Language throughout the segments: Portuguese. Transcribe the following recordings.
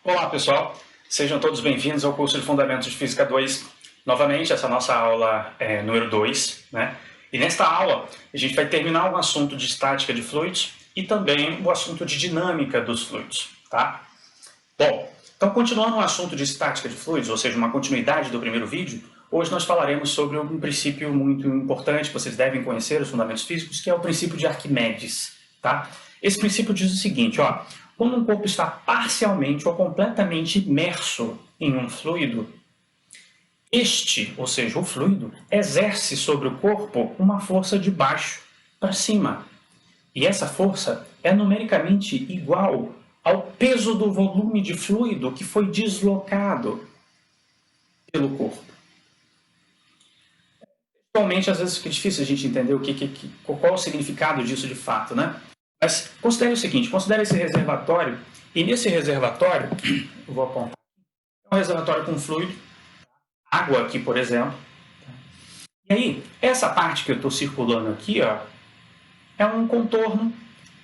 Olá, pessoal. Sejam todos bem-vindos ao curso de Fundamentos de Física 2. Novamente, essa nossa aula é número 2, né? E nesta aula, a gente vai terminar o assunto de estática de fluidos e também o assunto de dinâmica dos fluidos, tá? Bom, então continuando o assunto de estática de fluidos, ou seja, uma continuidade do primeiro vídeo, hoje nós falaremos sobre um princípio muito importante que vocês devem conhecer, os fundamentos físicos, que é o princípio de Arquimedes, tá? Esse princípio diz o seguinte, ó, quando um corpo está parcialmente ou completamente imerso em um fluido, este, ou seja, o fluido, exerce sobre o corpo uma força de baixo para cima. E essa força é numericamente igual ao peso do volume de fluido que foi deslocado pelo corpo. Atualmente, às vezes, fica difícil a gente entender qual é o significado disso de fato, né? Mas considere o seguinte, considere esse reservatório, e nesse reservatório, eu vou apontar, é um reservatório com fluido, água aqui, por exemplo. E aí, essa parte que eu estou circulando aqui, ó, é um contorno,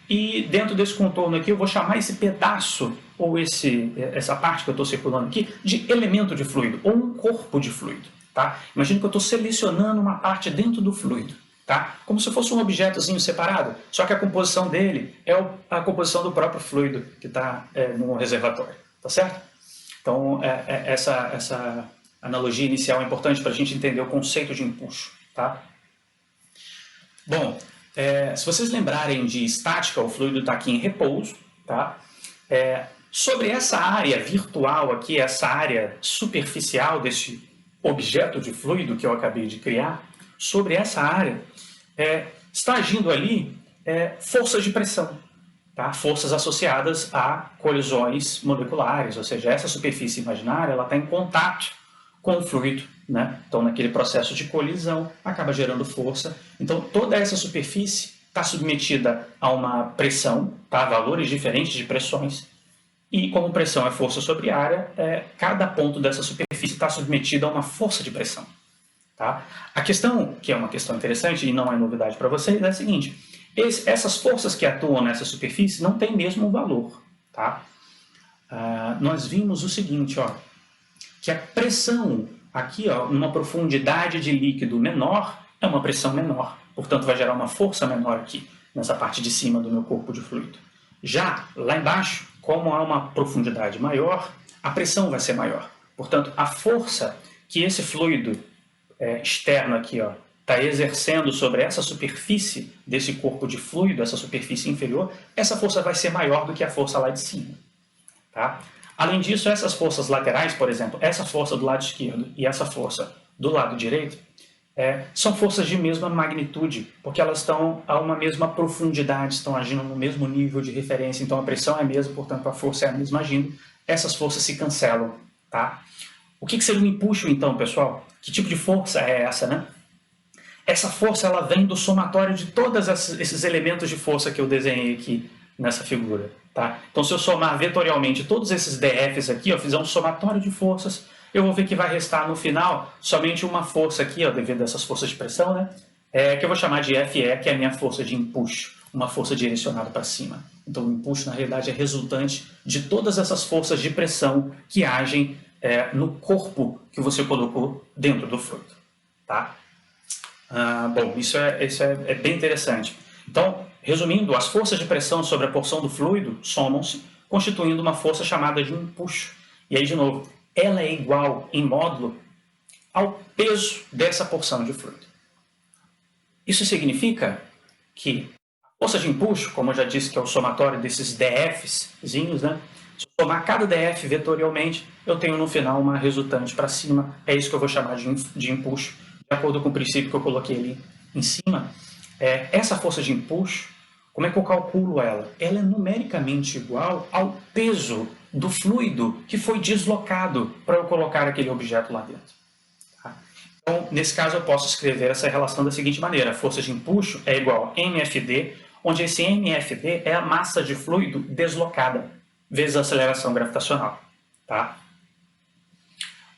e dentro desse contorno aqui eu vou chamar esse pedaço, ou essa parte que eu estou circulando aqui, de elemento de fluido, ou um corpo de fluido. Tá? Imagina que eu estou selecionando uma parte dentro do fluido. Tá? Como se fosse um objetozinho separado, só que a composição dele é a composição do próprio fluido que está no reservatório. Tá certo? Então, essa analogia inicial é importante para a gente entender o conceito de empuxo. Tá? Bom, se vocês lembrarem de estática, o fluido está aqui em repouso. Tá? Sobre essa área virtual aqui, essa área superficial desse objeto de fluido que eu acabei de criar, sobre essa área, está agindo ali forças de pressão, tá? Forças associadas a colisões moleculares, ou seja, essa superfície imaginária ela está em contato com o fluido, né? Então, naquele processo de colisão, acaba gerando força. Então, toda essa superfície está submetida a uma pressão, tá? Valores diferentes de pressões, e como pressão é força sobre área, cada ponto dessa superfície está submetido a uma força de pressão. Tá? A questão, que é uma questão interessante e não é novidade para vocês, é a seguinte: essas forças que atuam nessa superfície não têm mesmo valor. Tá? Nós vimos o seguinte, ó, que a pressão aqui, ó, numa profundidade de líquido menor, é uma pressão menor. Portanto, vai gerar uma força menor aqui, nessa parte de cima do meu corpo de fluido. Já lá embaixo, como há uma profundidade maior, a pressão vai ser maior. Portanto, a força que esse fluido externo aqui está exercendo sobre essa superfície desse corpo de fluido, essa superfície inferior, essa força vai ser maior do que a força lá de cima. Tá? Além disso, essas forças laterais, por exemplo, essa força do lado esquerdo e essa força do lado direito, são forças de mesma magnitude, porque elas estão a uma mesma profundidade, estão agindo no mesmo nível de referência, então a pressão é a mesma, portanto a força é a mesma agindo, essas forças se cancelam. Tá? O que seria um empuxo, então, pessoal? Que tipo de força é essa, né? Essa força ela vem do somatório de todos esses elementos de força que eu desenhei aqui nessa figura. Tá? Então, se eu somar vetorialmente todos esses DFs aqui, eu fizer um somatório de forças, eu vou ver que vai restar no final somente uma força aqui, ó, devido a essas forças de pressão, né? Que eu vou chamar de FE, que é a minha força de empuxo, uma força direcionada para cima. Então, o empuxo, na realidade, é resultante de todas essas forças de pressão que agem no corpo que você colocou dentro do fluido. Tá? Bom, isso é bem interessante. Então, resumindo, as forças de pressão sobre a porção do fluido somam-se, constituindo uma força chamada de empuxo. E aí, de novo, ela é igual em módulo ao peso dessa porção de fluido. Isso significa que a força de empuxo, como eu já disse que é o somatório desses DFs-zinhos, né? Se eu somar cada DF vetorialmente, eu tenho no final uma resultante para cima. É isso que eu vou chamar de empuxo, de acordo com o princípio que eu coloquei ali em cima. Essa força de empuxo, como é que eu calculo ela? Ela é numericamente igual ao peso do fluido que foi deslocado para eu colocar aquele objeto lá dentro. Tá? Então, nesse caso, eu posso escrever essa relação da seguinte maneira: a força de empuxo é igual a MFD, onde esse MFD é a massa de fluido deslocada, vezes a aceleração gravitacional. Tá?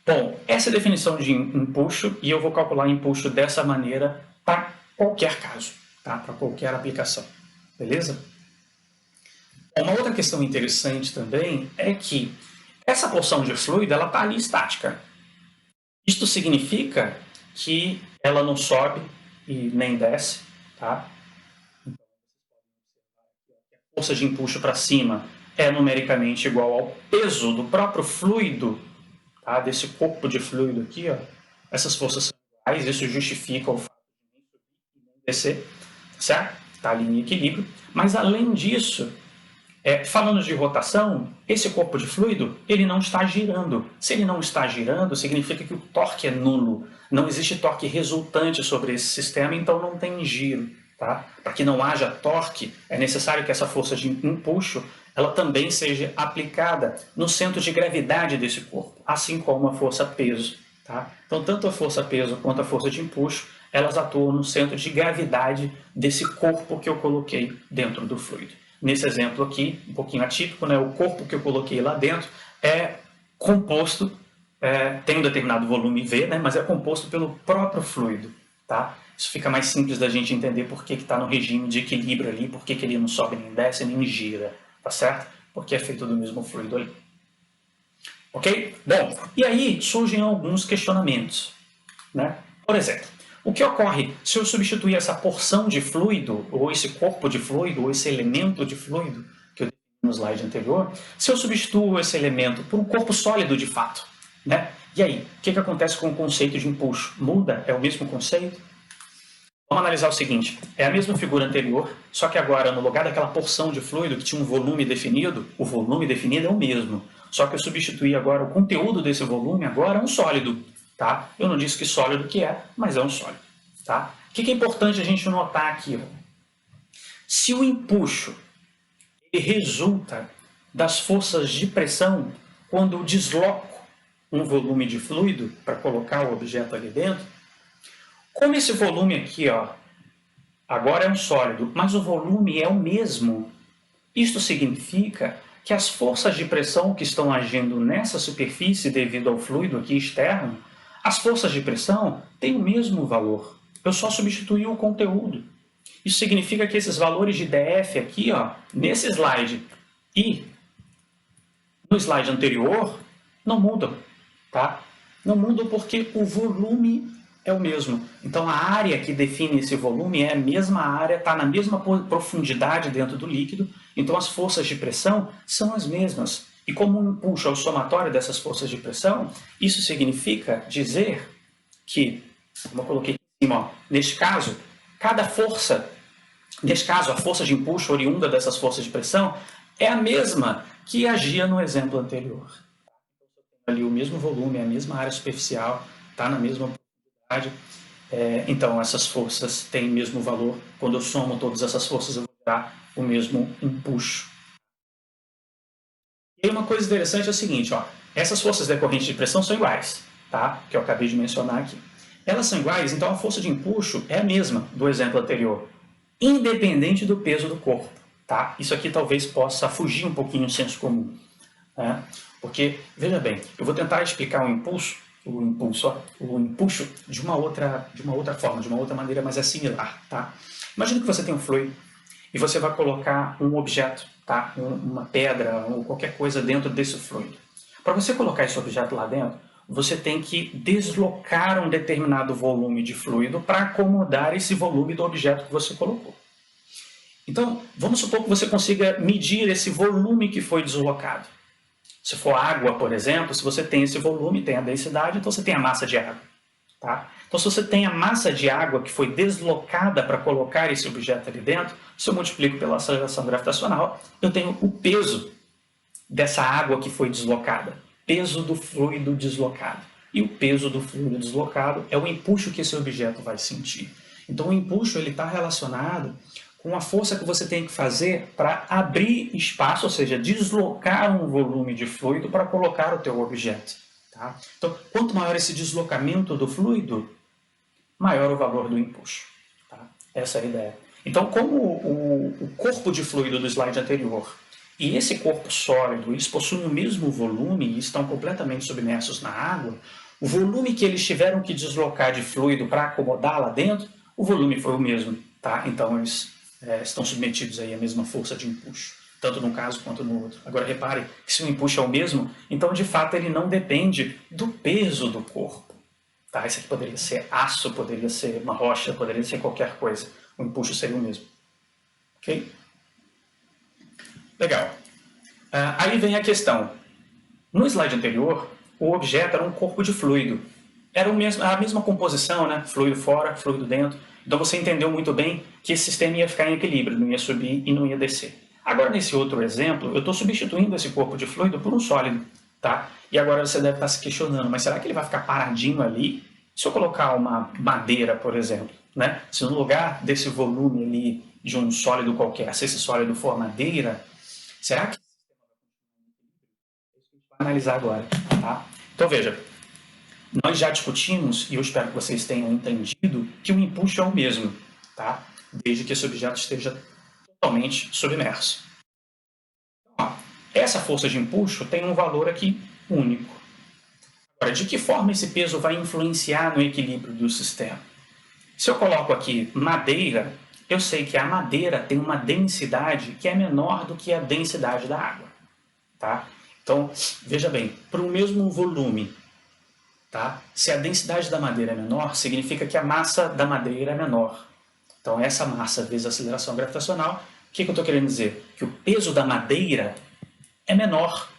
Bom, essa é a definição de empuxo, e eu vou calcular empuxo dessa maneira para qualquer caso, tá? Para qualquer aplicação. Beleza? Uma outra questão interessante também é que essa porção de fluido ela está ali estática. Isto significa que ela não sobe e nem desce, tá? A força de empuxo para cima é numericamente igual ao peso do próprio fluido, tá? Desse corpo de fluido aqui, ó. Essas forças são iguais, isso justifica o fato de nem subir e nem descer, certo? Está ali em equilíbrio. Mas além disso, falando de rotação, esse corpo de fluido ele não está girando. Se ele não está girando, significa que o torque é nulo. Não existe torque resultante sobre esse sistema, então não tem giro. Tá? Para que não haja torque, é necessário que essa força de empuxo ela também seja aplicada no centro de gravidade desse corpo, assim como a força-peso. Tá? Então, tanto a força-peso quanto a força de empuxo, elas atuam no centro de gravidade desse corpo que eu coloquei dentro do fluido. Nesse exemplo aqui, um pouquinho atípico, né? O corpo que eu coloquei lá dentro é composto, tem um determinado volume V, né? Mas é composto pelo próprio fluido. Tá? Isso fica mais simples da gente entender por que está no regime de equilíbrio ali, por que ele não sobe nem desce nem gira, tá certo? Porque é feito do mesmo fluido ali. Ok? Bom, e aí surgem alguns questionamentos, né? Por exemplo, o que ocorre se eu substituir essa porção de fluido, ou esse corpo de fluido, ou esse elemento de fluido, que eu dei no slide anterior, se eu substituo esse elemento por um corpo sólido de fato, né? E aí, o que acontece com o conceito de empuxo? Muda? É o mesmo conceito? Vamos analisar o seguinte, é a mesma figura anterior, só que agora no lugar daquela porção de fluido que tinha um volume definido, o volume definido é o mesmo, só que eu substituí agora o conteúdo desse volume, agora é um sólido. Tá? Eu não disse que sólido que é, mas é um sólido. Tá? O que é importante a gente notar aqui? Se o empuxo ele resulta das forças de pressão quando eu desloco um volume de fluido para colocar o objeto ali dentro, como esse volume aqui, ó, agora é um sólido, mas o volume é o mesmo, isto significa que as forças de pressão que estão agindo nessa superfície devido ao fluido aqui externo, as forças de pressão têm o mesmo valor. Eu só substituí o conteúdo. Isso significa que esses valores de DF aqui, ó, nesse slide e no slide anterior, não mudam. Tá? Não mudam porque o volume é o mesmo. Então a área que define esse volume é a mesma área, está na mesma profundidade dentro do líquido, então as forças de pressão são as mesmas. E como um empuxo é o somatório dessas forças de pressão, isso significa dizer que, como eu coloquei aqui em cima, ó, neste caso, cada força, neste caso a força de empuxo oriunda dessas forças de pressão, é a mesma que agia no exemplo anterior. Ali o mesmo volume, a mesma área superficial, está na mesma profundidade, então essas forças têm o mesmo valor. Quando eu somo todas essas forças, eu vou dar o mesmo empuxo. E uma coisa interessante é o seguinte, ó, essas forças decorrentes de pressão são iguais, tá? Que eu acabei de mencionar aqui. Elas são iguais, então a força de empuxo é a mesma do exemplo anterior, independente do peso do corpo, tá? Isso aqui talvez possa fugir um pouquinho do senso comum, né? Porque, veja bem, eu vou tentar explicar o empuxo de uma outra forma, de uma outra maneira, mas é similar, tá? Imagina que você tem um fluido e você vai colocar um objeto, tá? Uma pedra ou qualquer coisa dentro desse fluido. Para você colocar esse objeto lá dentro, você tem que deslocar um determinado volume de fluido para acomodar esse volume do objeto que você colocou. Então, vamos supor que você consiga medir esse volume que foi deslocado. Se for água, por exemplo, se você tem esse volume, tem a densidade, então você tem a massa de água. Tá? Então, se você tem a massa de água que foi deslocada para colocar esse objeto ali dentro, se eu multiplico pela aceleração gravitacional, eu tenho o peso dessa água que foi deslocada, peso do fluido deslocado. E o peso do fluido deslocado é o empuxo que esse objeto vai sentir. Então, o empuxo está relacionado com a força que você tem que fazer para abrir espaço, ou seja, deslocar um volume de fluido para colocar o teu objeto. Tá? Então, quanto maior esse deslocamento do fluido, maior o valor do empuxo. Tá? Essa é a ideia. Então, como o corpo de fluido do slide anterior e esse corpo sólido, eles possuem o mesmo volume e estão completamente submersos na água, o volume que eles tiveram que deslocar de fluido para acomodar lá dentro, o volume foi o mesmo. Tá? Então, eles estão submetidos aí à mesma força de empuxo. tanto num caso quanto no outro. Agora repare que se o empuxo é o mesmo, então de fato ele não depende do peso do corpo. Tá? Isso aqui poderia ser aço, poderia ser uma rocha, poderia ser qualquer coisa. O empuxo seria o mesmo. Ok? Legal. Aí vem a questão. No slide anterior, o objeto era um corpo de fluido. Era a mesma composição, né? Fluido fora, fluido dentro. Então você entendeu muito bem que esse sistema ia ficar em equilíbrio, não ia subir e não ia descer. Agora, nesse outro exemplo, eu estou substituindo esse corpo de fluido por um sólido. Tá? E agora você deve estar se questionando, mas será que ele vai ficar paradinho ali? Se eu colocar uma madeira, por exemplo, né? Se no lugar desse volume ali de um sólido qualquer, se esse sólido for madeira, será que vai analisar agora, tá? Então veja, nós já discutimos, e eu espero que vocês tenham entendido, que o empuxo é o mesmo, tá? Desde que esse objeto esteja totalmente submerso. Então, essa força de empuxo tem um valor aqui único. Agora, de que forma esse peso vai influenciar no equilíbrio do sistema? Se eu coloco aqui madeira, eu sei que a madeira tem uma densidade que é menor do que a densidade da água, tá? Então, veja bem, para o mesmo volume, tá? Se a densidade da madeira é menor, significa que a massa da madeira é menor. Então, essa massa vezes a aceleração gravitacional, o que eu estou querendo dizer? Que o peso da madeira é menor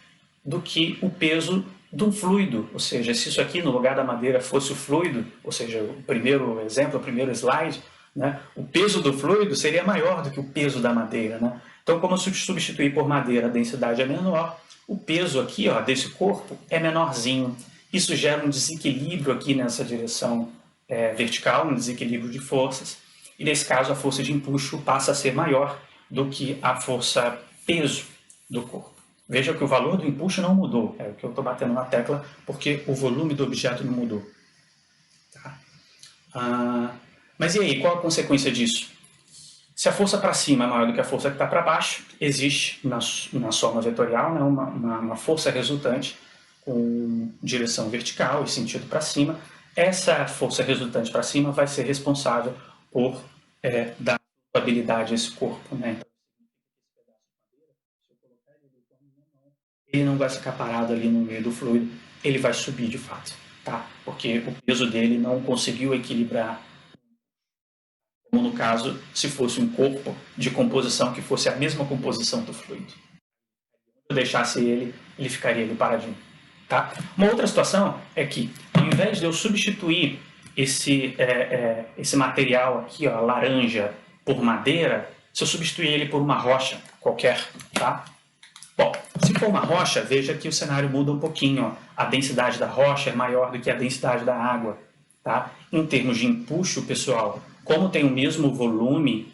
do que o peso de um fluido. Ou seja, se isso aqui no lugar da madeira fosse o fluido, ou seja, o primeiro exemplo, o primeiro slide, né, o peso do fluido seria maior do que o peso da madeira. Né? Então, como eu substituir por madeira, a densidade é menor, o peso aqui ó, desse corpo é menorzinho. Isso gera um desequilíbrio aqui nessa direção vertical, um desequilíbrio de forças. E nesse caso, a força de empuxo passa a ser maior do que a força peso do corpo. Veja que o valor do empuxo não mudou, é o que eu estou batendo na tecla, porque o volume do objeto não mudou. Tá? Mas e aí, qual a consequência disso? Se a força para cima é maior do que a força que está para baixo, existe na soma vetorial, né, uma força resultante com direção vertical e sentido para cima. Essa força resultante para cima vai ser responsável por dar estabilidade a esse corpo. Né? Ele não vai ficar parado ali no meio do fluido, ele vai subir de fato, tá? Porque o peso dele não conseguiu equilibrar, como no caso, se fosse um corpo de composição que fosse a mesma composição do fluido. Se eu deixasse ele, ele ficaria ali paradinho, tá? Uma outra situação é que, ao invés de eu substituir esse material aqui, ó, laranja, por madeira, se eu substituir ele por uma rocha qualquer, tá? Bom, se for uma rocha, veja que o cenário muda um pouquinho. Ó. A densidade da rocha é maior do que a densidade da água. Tá? Em termos de empuxo, pessoal, como tem o mesmo volume,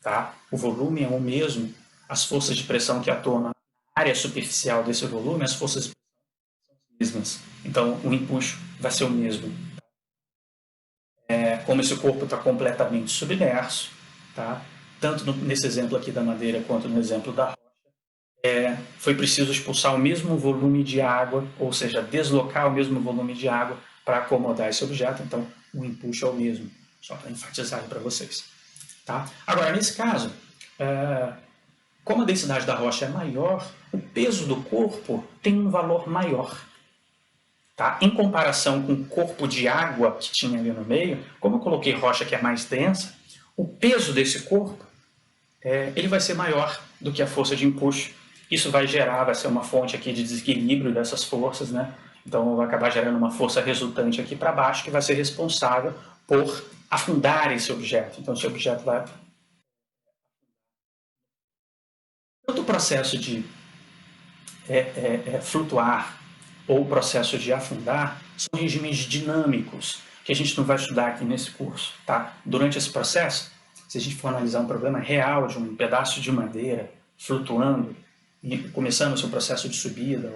tá? O volume é o mesmo, as forças de pressão que atuam na área superficial desse volume, as forças de pressão são as mesmas. Então, o empuxo vai ser o mesmo. Como esse corpo está completamente submerso, tá? Tanto nesse exemplo aqui da madeira quanto no exemplo da rocha, foi preciso expulsar o mesmo volume de água, ou seja, deslocar o mesmo volume de água para acomodar esse objeto. Então, o empuxo é o mesmo, só para enfatizar para vocês. Tá? Agora, nesse caso, como a densidade da rocha é maior, o peso do corpo tem um valor maior. Tá? Em comparação com o corpo de água que tinha ali no meio, como eu coloquei rocha que é mais densa, o peso desse corpo ele vai ser maior do que a força de empuxo. Isso vai ser uma fonte aqui de desequilíbrio dessas forças, né? Então vai acabar gerando uma força resultante aqui para baixo que vai ser responsável por afundar esse objeto. Então esse objeto vai... Tanto o processo de flutuar ou o processo de afundar são regimes dinâmicos que a gente não vai estudar aqui nesse curso, tá? Durante esse processo, se a gente for analisar um problema real de um pedaço de madeira flutuando e começando o seu processo de subida,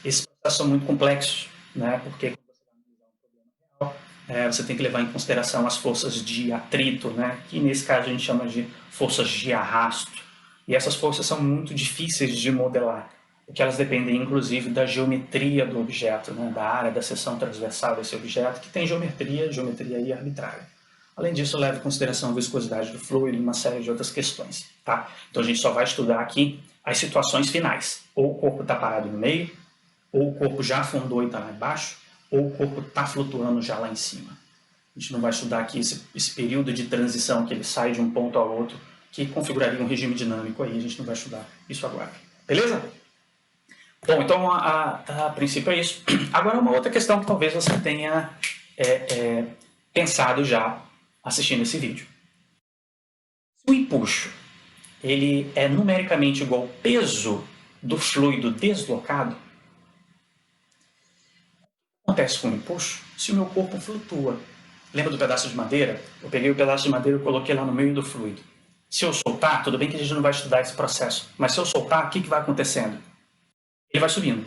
esses processos são muito complexos, né? Porque quando você vai analisar um problema real, você tem que levar em consideração as forças de atrito, né? Que nesse caso a gente chama de forças de arrasto. E essas forças são muito difíceis de modelar, porque elas dependem inclusive da geometria do objeto, né? Da área da seção transversal desse objeto, que tem geometria aí arbitrária. Além disso, leva em consideração a viscosidade do fluido e uma série de outras questões. Tá? Então a gente só vai estudar aqui as situações finais. Ou o corpo está parado no meio, ou o corpo já afundou e está lá embaixo, ou o corpo está flutuando já lá em cima. A gente não vai estudar aqui esse período de transição que ele sai de um ponto ao outro, que configuraria um regime dinâmico aí, a gente não vai estudar isso agora. Beleza? Bom, então a princípio é isso. Agora uma outra questão que talvez você tenha pensado já assistindo esse vídeo. Se o empuxo ele é numericamente igual ao peso do fluido deslocado, o que acontece com o empuxo se o meu corpo flutua? Lembra do pedaço de madeira? Eu peguei o pedaço de madeira e coloquei lá no meio do fluido. Se eu soltar, tudo bem que a gente não vai estudar esse processo, mas se eu soltar, o que vai acontecendo? Ele vai subindo.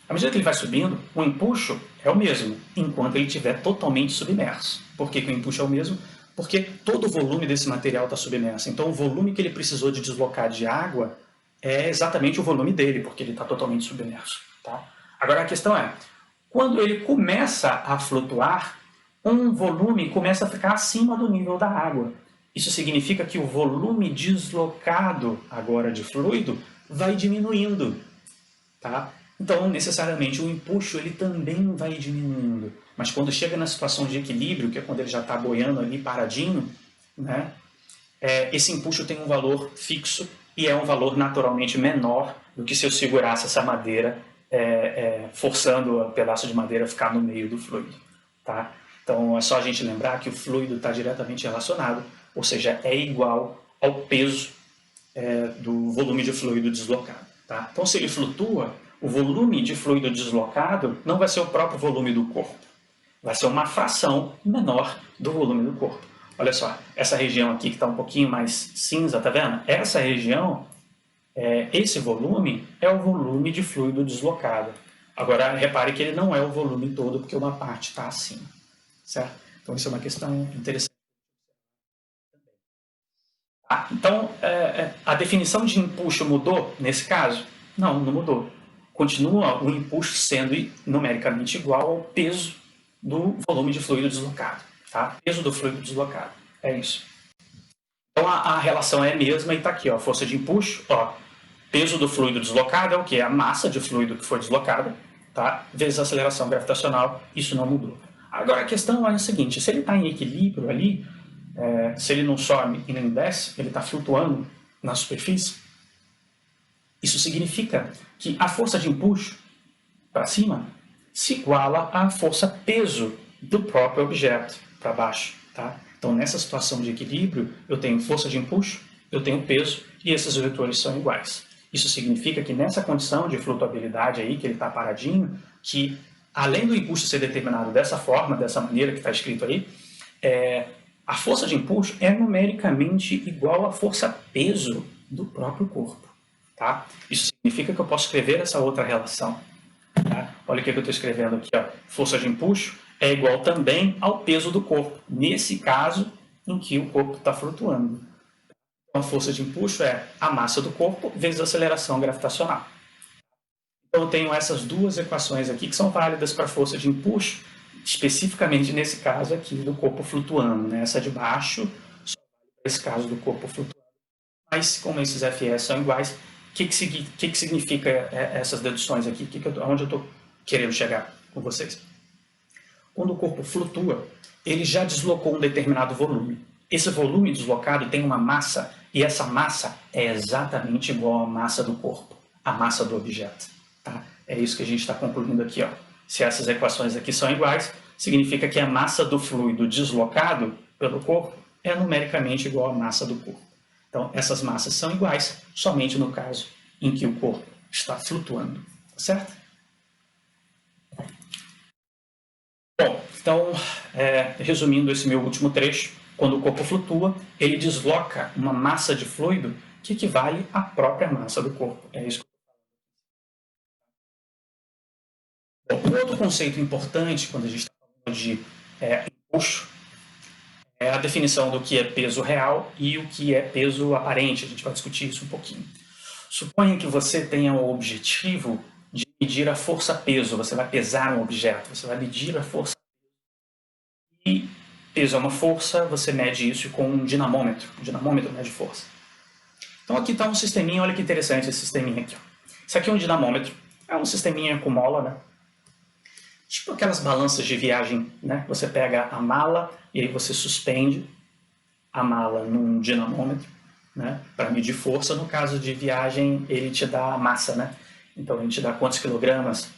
À medida que ele vai subindo, o empuxo é o mesmo, enquanto ele estiver totalmente submerso. Por que o empuxo é o mesmo? Porque todo o volume desse material está submerso. Então, o volume que ele precisou de deslocar de água é exatamente o volume dele, porque ele está totalmente submerso. Tá? Agora, a questão é, quando ele começa a flutuar, um volume começa a ficar acima do nível da água. Isso significa que o volume deslocado agora de fluido vai diminuindo. Tá? Então, necessariamente, o empuxo ele também vai diminuindo. Mas quando chega na situação de equilíbrio, que é quando ele já está boiando ali paradinho, né, esse empuxo tem um valor fixo e é um valor naturalmente menor do que se eu segurasse essa madeira, forçando o pedaço de madeira a ficar no meio do fluido. Tá? Então, é só a gente lembrar que o fluido está diretamente relacionado, ou seja, é igual ao peso do volume de fluido deslocado. Tá? Então, se ele flutua, o volume de fluido deslocado não vai ser o próprio volume do corpo. Vai ser uma fração menor do volume do corpo. Olha só, essa região aqui que está um pouquinho mais cinza, tá vendo? Essa região, esse volume é o volume de fluido deslocado. Agora, repare que ele não é o volume todo, porque uma parte está acima. Certo? Então, isso é uma questão interessante. Então, a definição de empuxo mudou nesse caso? Não, não mudou. Continua o empuxo sendo numericamente igual ao peso do volume de fluido deslocado. Tá? Peso do fluido deslocado. É isso. Então, a relação é a mesma e está aqui. Ó, força de empuxo, ó, peso do fluido deslocado é o quê? A massa de fluido que foi deslocada, tá? Vezes a aceleração gravitacional, isso não mudou. Agora, a questão é a seguinte, se ele está em equilíbrio ali, se ele não sobe e nem desce, ele está flutuando na superfície, isso significa que a força de empuxo para cima se iguala à força-peso do próprio objeto para baixo. Tá? Então, nessa situação de equilíbrio, eu tenho força de empuxo, eu tenho peso e esses vetores são iguais. Isso significa que nessa condição de flutuabilidade aí, que ele está paradinho, que além do empuxo ser determinado dessa forma, dessa maneira que está escrito aí, a força de empuxo é numericamente igual à força-peso do próprio corpo. Tá? Isso significa que eu posso escrever essa outra relação. Tá? Olha o que eu estou escrevendo aqui. Ó. Força de empuxo é igual também ao peso do corpo, nesse caso em que o corpo está flutuando. Então, a força de empuxo é a massa do corpo vezes a aceleração gravitacional. Então, eu tenho essas duas equações aqui que são válidas para a força de empuxo, especificamente nesse caso aqui do corpo flutuando. Né? Essa de baixo só vale para esse caso do corpo flutuando. Mas, como esses FS são iguais, o que significa essas deduções aqui? Onde eu estou querendo chegar com vocês? Quando o corpo flutua, ele já deslocou um determinado volume. Esse volume deslocado tem uma massa, e essa massa é exatamente igual à massa do corpo, a massa do objeto. Tá? É isso que a gente está concluindo aqui. Ó. Se essas equações aqui são iguais, significa que a massa do fluido deslocado pelo corpo é numericamente igual à massa do corpo. Então, essas massas são iguais, somente no caso em que o corpo está flutuando. Certo? Bom, então, resumindo esse meu último trecho, quando o corpo flutua, ele desloca uma massa de fluido que equivale à própria massa do corpo. É isso. Bom, um outro conceito importante quando a gente está falando de empuxo é a definição do que é peso real e o que é peso aparente. A gente vai discutir isso um pouquinho. Suponha que você tenha o objetivo de medir a força-peso. Você vai pesar um objeto, você vai medir a força. E peso é uma força, você mede isso com um dinamômetro. O dinamômetro mede força. Então aqui está um sisteminha, olha que interessante esse sisteminha aqui. Isso aqui é um dinamômetro, é um sisteminha com mola, né? Tipo aquelas balanças de viagem, né? Você pega a mala e aí você suspende a mala num dinamômetro, né? Para medir força. No caso de viagem, ele te dá a massa, né? Então ele te dá quantos quilogramas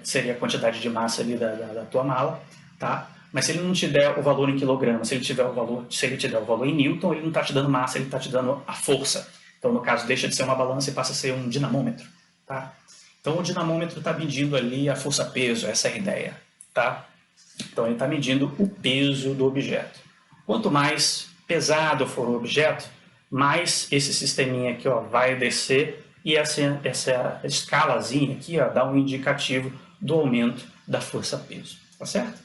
seria a quantidade de massa ali da tua mala, tá? Mas se ele não te der o valor em quilogramas, se ele te der o valor em newton, ele não está te dando massa, ele está te dando a força. Então, no caso, deixa de ser uma balança e passa a ser um dinamômetro, tá? Então, o dinamômetro está medindo ali a força-peso, essa é a ideia, tá? Então, ele está medindo o peso do objeto. Quanto mais pesado for o objeto, mais esse sisteminha aqui, ó, vai descer e essa escalazinha aqui, ó, dá um indicativo do aumento da força-peso, tá certo?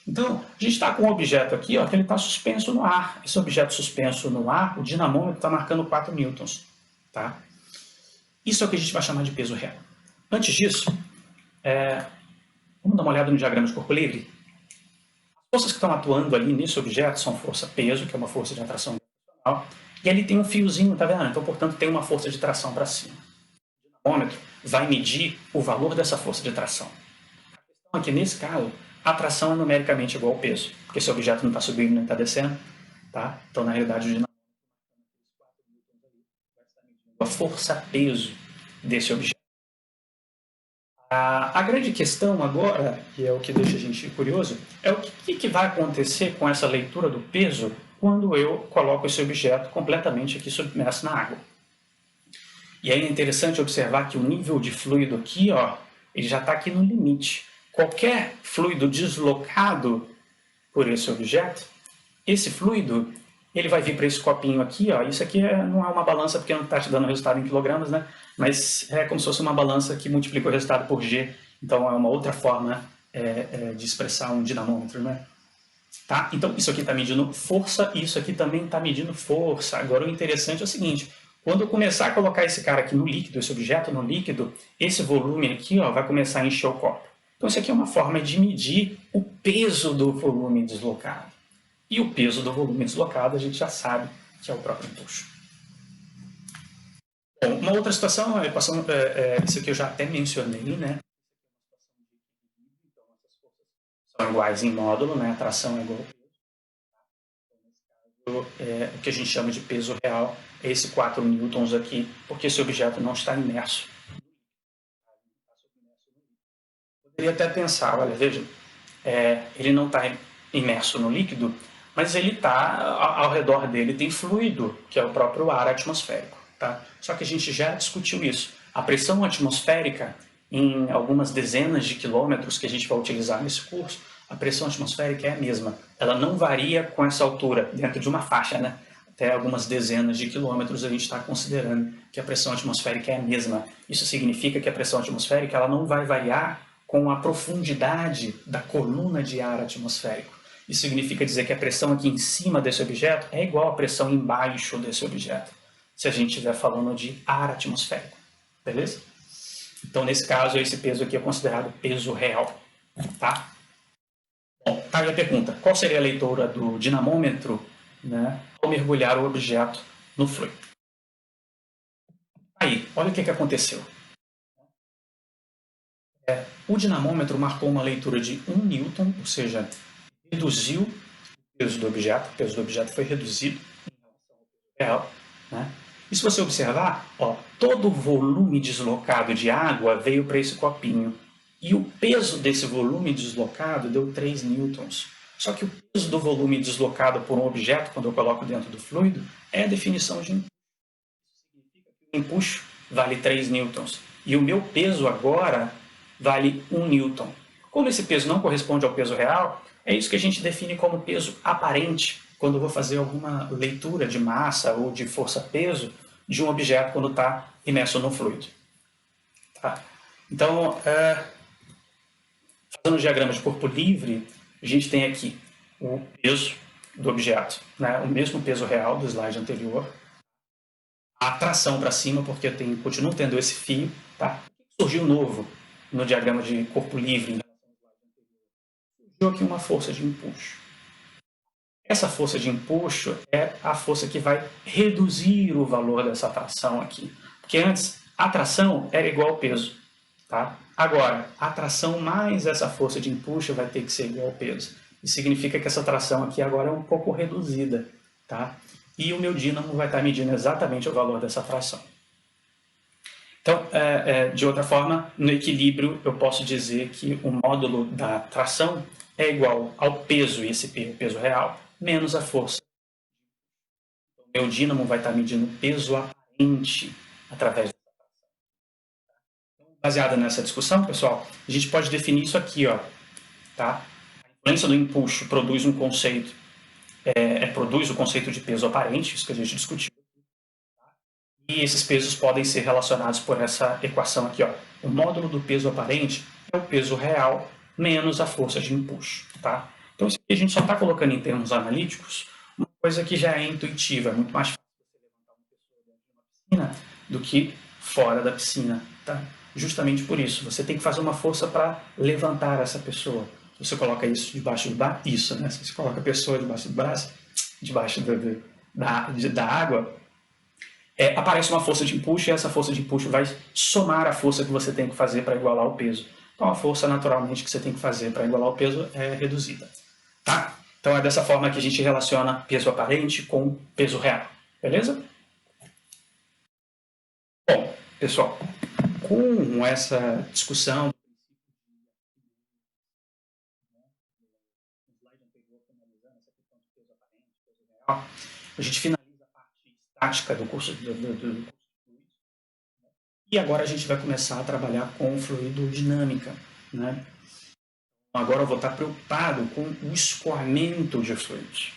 Então, a gente está com um objeto aqui, ó, que ele está suspenso no ar. Esse objeto suspenso no ar, o dinamômetro está marcando 4 newtons. Tá? Isso é o que a gente vai chamar de peso real. Antes disso, vamos dar uma olhada no diagrama de corpo livre? As forças que estão atuando ali nesse objeto são força-peso, que é uma força de atração gravitacional, e ali tem um fiozinho, tá vendo? Então, portanto, tem uma força de tração para cima. O dinamômetro vai medir o valor dessa força de tração. A questão é que, nesse caso, a tração é numericamente igual ao peso, porque esse objeto não está subindo nem está descendo, tá? Então, na realidade, o dinamômetro vai estar medindo a força-peso desse objeto. A grande questão agora, que é o que deixa a gente curioso, é o que vai acontecer com essa leitura do peso quando eu coloco esse objeto completamente aqui submerso na água. E aí é interessante observar que o nível de fluido aqui, ó, ele já está aqui no limite. Qualquer fluido deslocado por esse objeto, esse fluido, ele vai vir para esse copinho aqui, ó. Isso aqui não é uma balança porque não está te dando o resultado em quilogramas, né? Mas é como se fosse uma balança que multiplica o resultado por G. Então é uma outra forma de expressar um dinamômetro, né? Tá? Então isso aqui está medindo força e isso aqui também está medindo força. Agora o interessante é o seguinte, quando eu começar a colocar esse cara aqui no líquido, esse objeto no líquido, esse volume aqui, ó, vai começar a encher o copo. Então isso aqui é uma forma de medir o peso do volume deslocado. E o peso do volume deslocado a gente já sabe que é o próprio empuxo. Bom, uma outra situação, isso aqui eu já até mencionei, né? São iguais em módulo, né? A tração é igual ao peso. O que a gente chama de peso real é esse 4 newtons aqui, porque esse objeto não está imerso. Poderia até pensar, olha, veja, ele não está imerso no líquido, mas ele está, ao redor dele tem fluido, que é o próprio ar atmosférico. Tá? Só que a gente já discutiu isso. A pressão atmosférica, em algumas dezenas de quilômetros que a gente vai utilizar nesse curso, a pressão atmosférica é a mesma. Ela não varia com essa altura, dentro de uma faixa, né? Até algumas dezenas de quilômetros a gente está considerando que a pressão atmosférica é a mesma. Isso significa que a pressão atmosférica ela não vai variar com a profundidade da coluna de ar atmosférico. Isso significa dizer que a pressão aqui em cima desse objeto é igual à pressão embaixo desse objeto, se a gente estiver falando de ar atmosférico. Beleza? Então, nesse caso, esse peso aqui é considerado peso real. Tá? Bom, tá aí a pergunta. Qual seria a leitura do dinamômetro, né, ao mergulhar o objeto no fluido? Aí, olha o que aconteceu. O dinamômetro marcou uma leitura de 1 newton, ou seja, reduziu o peso do objeto. O peso do objeto foi reduzido em relação ao peso real. Né? E se você observar, ó, todo o volume deslocado de água veio para esse copinho. E o peso desse volume deslocado deu 3 newtons. Só que o peso do volume deslocado por um objeto, quando eu coloco dentro do fluido, é a definição de empuxo. Isso significa que o empuxo vale 3 newtons. E o meu peso agora vale 1 newton. Como esse peso não corresponde ao peso real, é isso que a gente define como peso aparente, quando eu vou fazer alguma leitura de massa ou de força-peso de um objeto quando está imerso no fluido. Tá? Então, fazendo o diagrama de corpo livre, a gente tem aqui o peso do objeto, né? O mesmo peso real do slide anterior, a tração para cima, porque eu continuo tendo esse fio. Tá? O que surgiu novo no diagrama de corpo livre em relação ao slide anterior? Surgiu aqui uma força de empuxo. Essa força de empuxo é a força que vai reduzir o valor dessa tração aqui. Porque antes, a tração era igual ao peso. Tá? Agora, a tração mais essa força de empuxo vai ter que ser igual ao peso. Isso significa que essa tração aqui agora é um pouco reduzida. Tá? E o meu dínamo vai estar medindo exatamente o valor dessa tração. Então, de outra forma, no equilíbrio, eu posso dizer que o módulo da tração é igual ao peso, e esse P, o peso real, menos a força. O meu dínamo vai estar medindo o peso aparente através dessa tração. Então, baseado nessa discussão, pessoal, a gente pode definir isso aqui, ó, tá? A influência do empuxo produz um conceito, produz o conceito de peso aparente, isso que a gente discutiu. E esses pesos podem ser relacionados por essa equação aqui, ó. O módulo do peso aparente é o peso real menos a força de empuxo, tá? Então, isso aqui a gente só está colocando em termos analíticos, uma coisa que já é intuitiva, é muito mais fácil você levantar uma pessoa dentro de uma piscina do que fora da piscina, tá? Justamente por isso, você tem que fazer uma força para levantar essa pessoa. Você coloca isso debaixo do braço, isso, né? Se você coloca a pessoa debaixo do braço, debaixo da água, aparece uma força de empuxo e essa força de empuxo vai somar a força que você tem que fazer para igualar o peso. Então a força naturalmente que você tem que fazer para igualar o peso é reduzida. Tá? Então é dessa forma que a gente relaciona peso aparente com peso real. Beleza? Bom, pessoal, com essa discussão a gente finaliza a parte estática do curso do fluido. E agora a gente vai começar a trabalhar com fluidodinâmica, né? Agora eu vou estar preocupado com o escoamento de fluidos.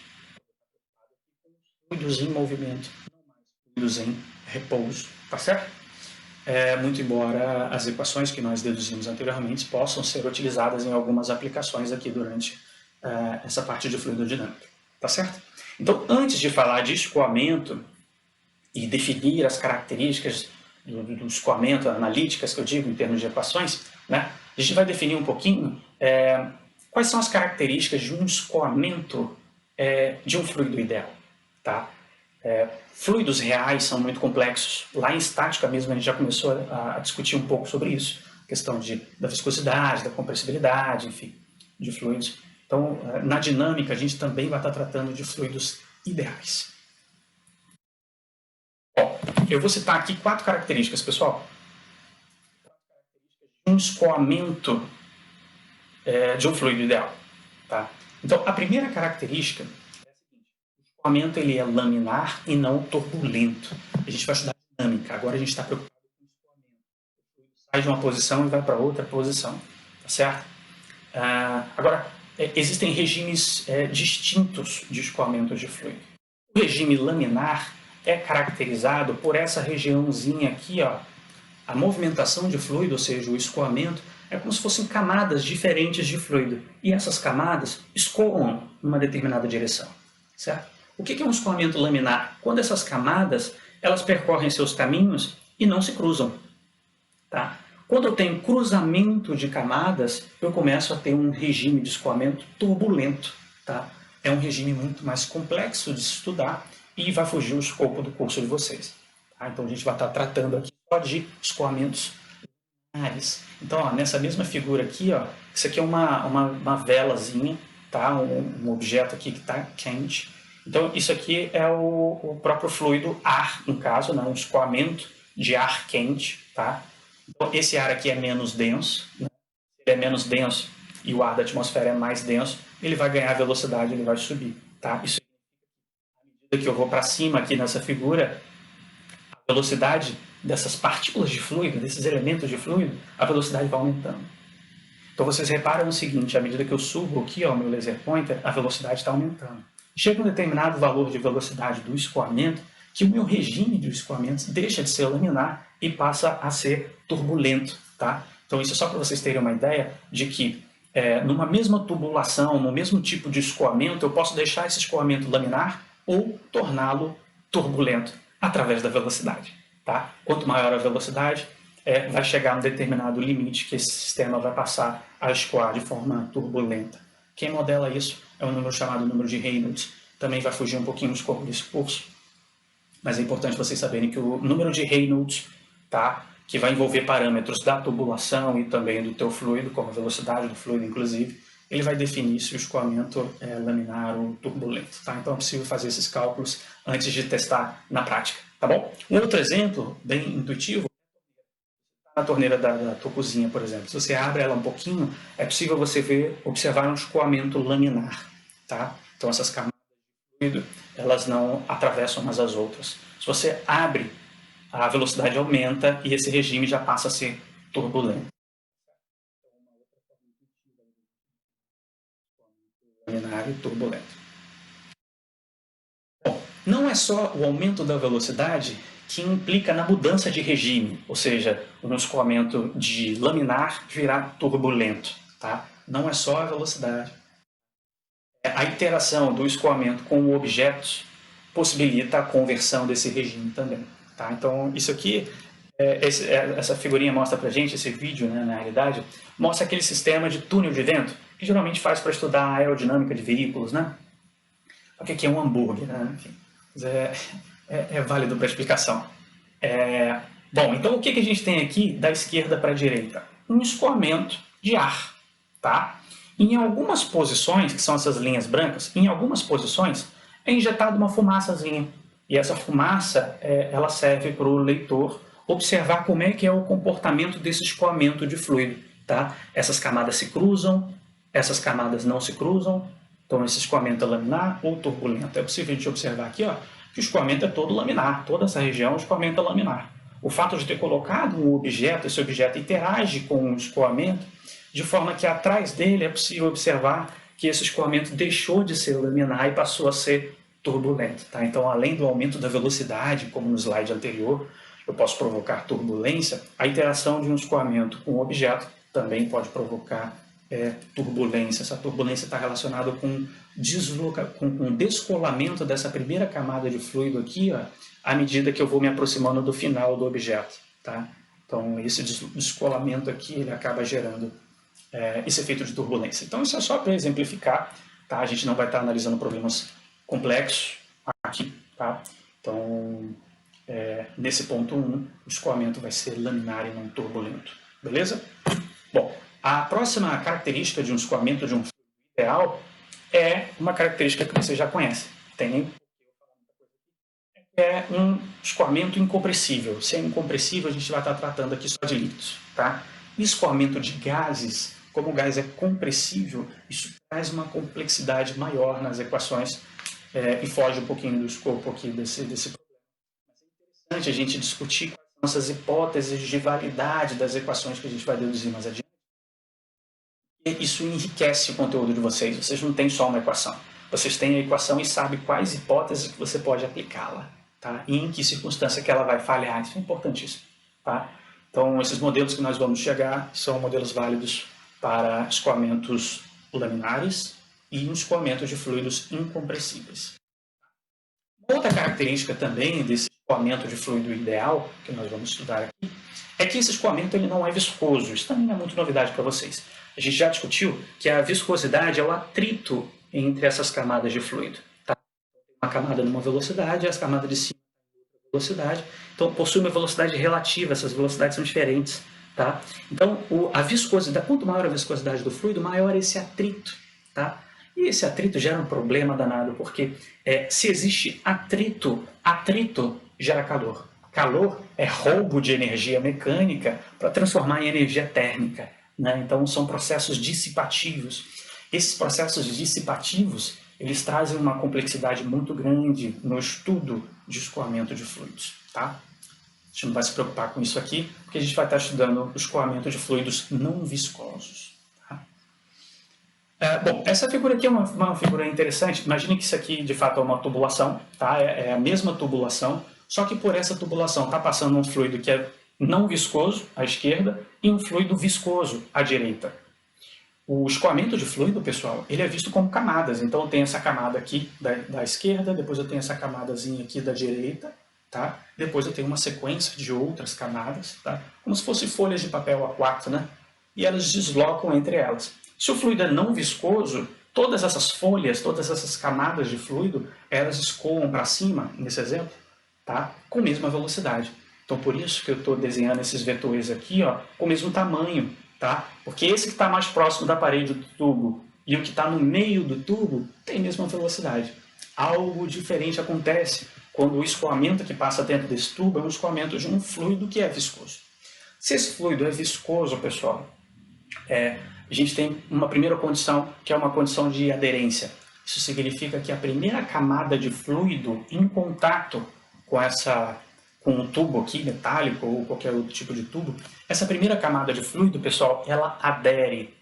Fluidos em movimento, não mais fluidos em repouso, tá certo? Muito embora as equações que nós deduzimos anteriormente possam ser utilizadas em algumas aplicações aqui durante essa parte de fluidodinâmica, tá certo? Então, antes de falar de escoamento e definir as características do escoamento, analíticas que eu digo em termos de equações, né, a gente vai definir um pouquinho quais são as características de um escoamento de um fluido ideal. Tá? Fluidos reais são muito complexos. Lá em estática mesmo a gente já começou a discutir um pouco sobre isso, questão da viscosidade, da compressibilidade, enfim, de fluidos. Então, na dinâmica a gente também vai estar tratando de fluidos ideais. Bom, eu vou citar aqui 4 características, pessoal. Um escoamento de um fluido ideal. Tá? Então, a primeira característica é a seguinte: o escoamento ele é laminar e não turbulento. A gente vai estudar dinâmica, agora a gente está preocupado com o escoamento. O fluido sai de uma posição e vai para outra posição, tá certo? Agora, existem regimes distintos de escoamento de fluido. O regime laminar é caracterizado por essa regiãozinha aqui, ó, a movimentação de fluido, ou seja, o escoamento, é como se fossem camadas diferentes de fluido. E essas camadas escoam numa determinada direção, certo? O que é um escoamento laminar? Quando essas camadas, elas percorrem seus caminhos e não se cruzam, tá? Quando eu tenho cruzamento de camadas, eu começo a ter um regime de escoamento turbulento, tá? É um regime muito mais complexo de estudar e vai fugir o escopo do curso de vocês. Tá? Então a gente vai estar tratando aqui só de escoamentos lineares. Então, ó, nessa mesma figura aqui, ó, isso aqui é uma velazinha, tá? Um objeto aqui que está quente. Então, isso aqui é o próprio fluido ar, no caso, né? Um escoamento de ar quente, tá? Então, esse ar aqui é menos denso, né? Se ele é menos denso e o ar da atmosfera é mais denso, ele vai ganhar velocidade, ele vai subir, tá? Isso, à medida que eu vou para cima aqui nessa figura, a velocidade dessas partículas de fluido, desses elementos de fluido, a velocidade vai aumentando. Então vocês reparam o seguinte: à medida que eu subo aqui, ó, meu laser pointer, a velocidade está aumentando. Chega um determinado valor de velocidade do escoamento, que o meu regime de escoamento deixa de ser laminar e passa a ser turbulento, tá? Então isso é só para vocês terem uma ideia de que numa mesma tubulação, no mesmo tipo de escoamento, eu posso deixar esse escoamento laminar ou torná-lo turbulento através da velocidade. Tá? Quanto maior a velocidade, vai chegar a um determinado limite que esse sistema vai passar a escoar de forma turbulenta. Quem modela isso é um número chamado número de Reynolds, também vai fugir um pouquinho do escopo desse curso, mas é importante vocês saberem que o número de Reynolds, tá, que vai envolver parâmetros da tubulação e também do teu fluido, como a velocidade do fluido, inclusive, ele vai definir se o escoamento é laminar ou turbulento. Tá? Então é possível fazer esses cálculos antes de testar na prática. Tá bom? Um outro exemplo, bem intuitivo, a torneira da tua cozinha, por exemplo. Se você abre ela um pouquinho, é possível você observar um escoamento laminar. Tá? Então essas camadas de fluido, elas não atravessam umas às outras. Se você abre, a velocidade aumenta e esse regime já passa a ser turbulento. Laminar e turbulento. Bom, não é só o aumento da velocidade que implica na mudança de regime, ou seja, um escoamento de laminar virar turbulento. Tá? Não é só a velocidade. A interação do escoamento com o objeto possibilita a conversão desse regime também. Tá? Então, isso aqui, essa figurinha mostra pra gente, esse vídeo, né, na realidade, mostra aquele sistema de túnel de vento que geralmente faz para estudar a aerodinâmica de veículos, né? O que é um hambúrguer, né? Enfim, é válido para explicação. Bom, então o que a gente tem aqui da esquerda para a direita? Um escoamento de ar, tá? Em algumas posições, que são essas linhas brancas, em algumas posições é injetada uma fumaçazinha. E essa fumaça, ela serve para o leitor observar como é que é o comportamento desse escoamento de fluido, tá? Essas camadas se cruzam, essas camadas não se cruzam, então esse escoamento é laminar ou turbulento. É possível a gente observar aqui, ó, que o escoamento é todo laminar, toda essa região o escoamento é laminar. O fato de ter colocado um objeto, esse objeto interage com o escoamento, de forma que atrás dele é possível observar que esse escoamento deixou de ser laminar e passou a ser turbulento. Tá? Então, além do aumento da velocidade, como no slide anterior, eu posso provocar turbulência, a interação de um escoamento com o objeto também pode provocar turbulência. Essa turbulência está relacionada com o descolamento dessa primeira camada de fluido aqui, ó, à medida que eu vou me aproximando do final do objeto. Tá? Então, esse descolamento aqui ele acaba gerando esse efeito de turbulência. Então, isso é só para exemplificar. Tá? A gente não vai estar analisando problemas complexos aqui. Tá? Então, nesse ponto 1, o escoamento vai ser laminar e não turbulento. Beleza? Bom, a próxima característica de um escoamento de um fluido ideal é uma característica que você já conhece. É um escoamento incompressível. Se é incompressível, a gente vai estar tratando aqui só de líquidos. Tá? Escoamento de gases, como o gás é compressível, isso traz uma complexidade maior nas equações e foge um pouquinho do escopo aqui desse problema. Mas é interessante a gente discutir quais são essas hipóteses de validade das equações que a gente vai deduzir mais adiante. E isso enriquece o conteúdo de vocês. Vocês não têm só uma equação. Vocês têm a equação e sabem quais hipóteses que você pode aplicá-la. Tá? E em que circunstância que ela vai falhar. Isso é importantíssimo. Tá? Então, esses modelos que nós vamos chegar são modelos válidos para escoamentos laminares e escoamentos de fluidos incompressíveis. Outra característica também desse escoamento de fluido ideal, que nós vamos estudar aqui, é que esse escoamento ele não é viscoso. Isso também não é muito novidade para vocês. A gente já discutiu que a viscosidade é o atrito entre essas camadas de fluido. Tá? Uma camada numa velocidade e as camadas de cima em outra velocidade. Então, possui uma velocidade relativa, essas velocidades são diferentes. Tá? Então, a viscosidade, quanto maior a viscosidade do fluido, maior esse atrito. Tá? E esse atrito gera um problema danado, porque se existe atrito gera calor. Calor é roubo de energia mecânica para transformar em energia térmica. Né? Então, são processos dissipativos. Esses processos dissipativos, eles trazem uma complexidade muito grande no estudo de escoamento de fluidos. Tá? A gente não vai se preocupar com isso aqui, porque a gente vai estar estudando o escoamento de fluidos não viscosos. Tá? Bom, essa figura aqui é uma figura interessante. Imagine que isso aqui, de fato, é uma tubulação. Tá? É a mesma tubulação, só que por essa tubulação está passando um fluido que é não viscoso, à esquerda, e um fluido viscoso, à direita. O escoamento de fluido, pessoal, ele é visto como camadas. Então, eu tenho essa camada aqui da esquerda, depois eu tenho essa camadazinha aqui da direita, tá? Depois eu tenho uma sequência de outras camadas, tá? Como se fossem folhas de papel A4, né? E elas deslocam entre elas. Se o fluido é não viscoso, todas essas folhas, todas essas camadas de fluido, elas escoam para cima, nesse exemplo, tá? Com a mesma velocidade. Então, por isso que eu estou desenhando esses vetores aqui, ó, com o mesmo tamanho, tá? Porque esse que está mais próximo da parede do tubo e o que está no meio do tubo tem a mesma velocidade. Algo diferente acontece quando o escoamento que passa dentro desse tubo é um escoamento de um fluido que é viscoso. Se esse fluido é viscoso, pessoal, a gente tem uma primeira condição, que é uma condição de aderência. Isso significa que a primeira camada de fluido em contato com um tubo aqui, metálico ou qualquer outro tipo de tubo, essa primeira camada de fluido, pessoal, ela adere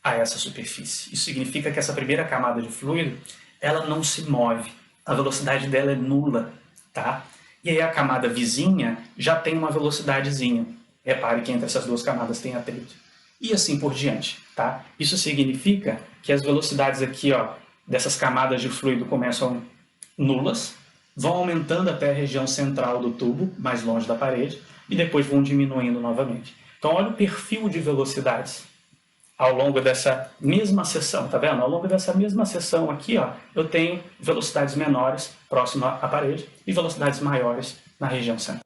a essa superfície. Isso significa que essa primeira camada de fluido, ela não se move. A velocidade dela é nula, tá? E aí a camada vizinha já tem uma velocidadezinha. Repare que entre essas duas camadas tem atrito. E assim por diante, tá? Isso significa que as velocidades aqui, ó, dessas camadas de fluido começam nulas, vão aumentando até a região central do tubo, mais longe da parede, e depois vão diminuindo novamente. Então, olha o perfil de velocidades ao longo dessa mesma seção, tá vendo? Ao longo dessa mesma seção aqui, ó, eu tenho velocidades menores próximo à parede e velocidades maiores na região central.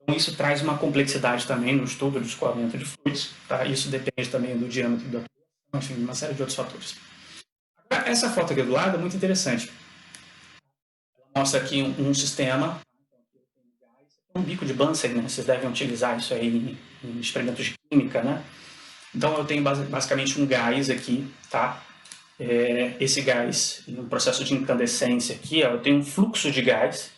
Então, isso traz uma complexidade também no estudo do escoamento de fluidos, tá? Isso depende também do diâmetro da tubação, enfim, uma série de outros fatores. Agora, essa foto aqui do lado é muito interessante. Ela mostra aqui um sistema, um bico de Bunsen, né? Vocês devem utilizar isso aí em experimentos de química, né? Então, eu tenho basicamente um gás aqui, tá? Esse gás, no processo de incandescência aqui, ó, eu tenho um fluxo de gás,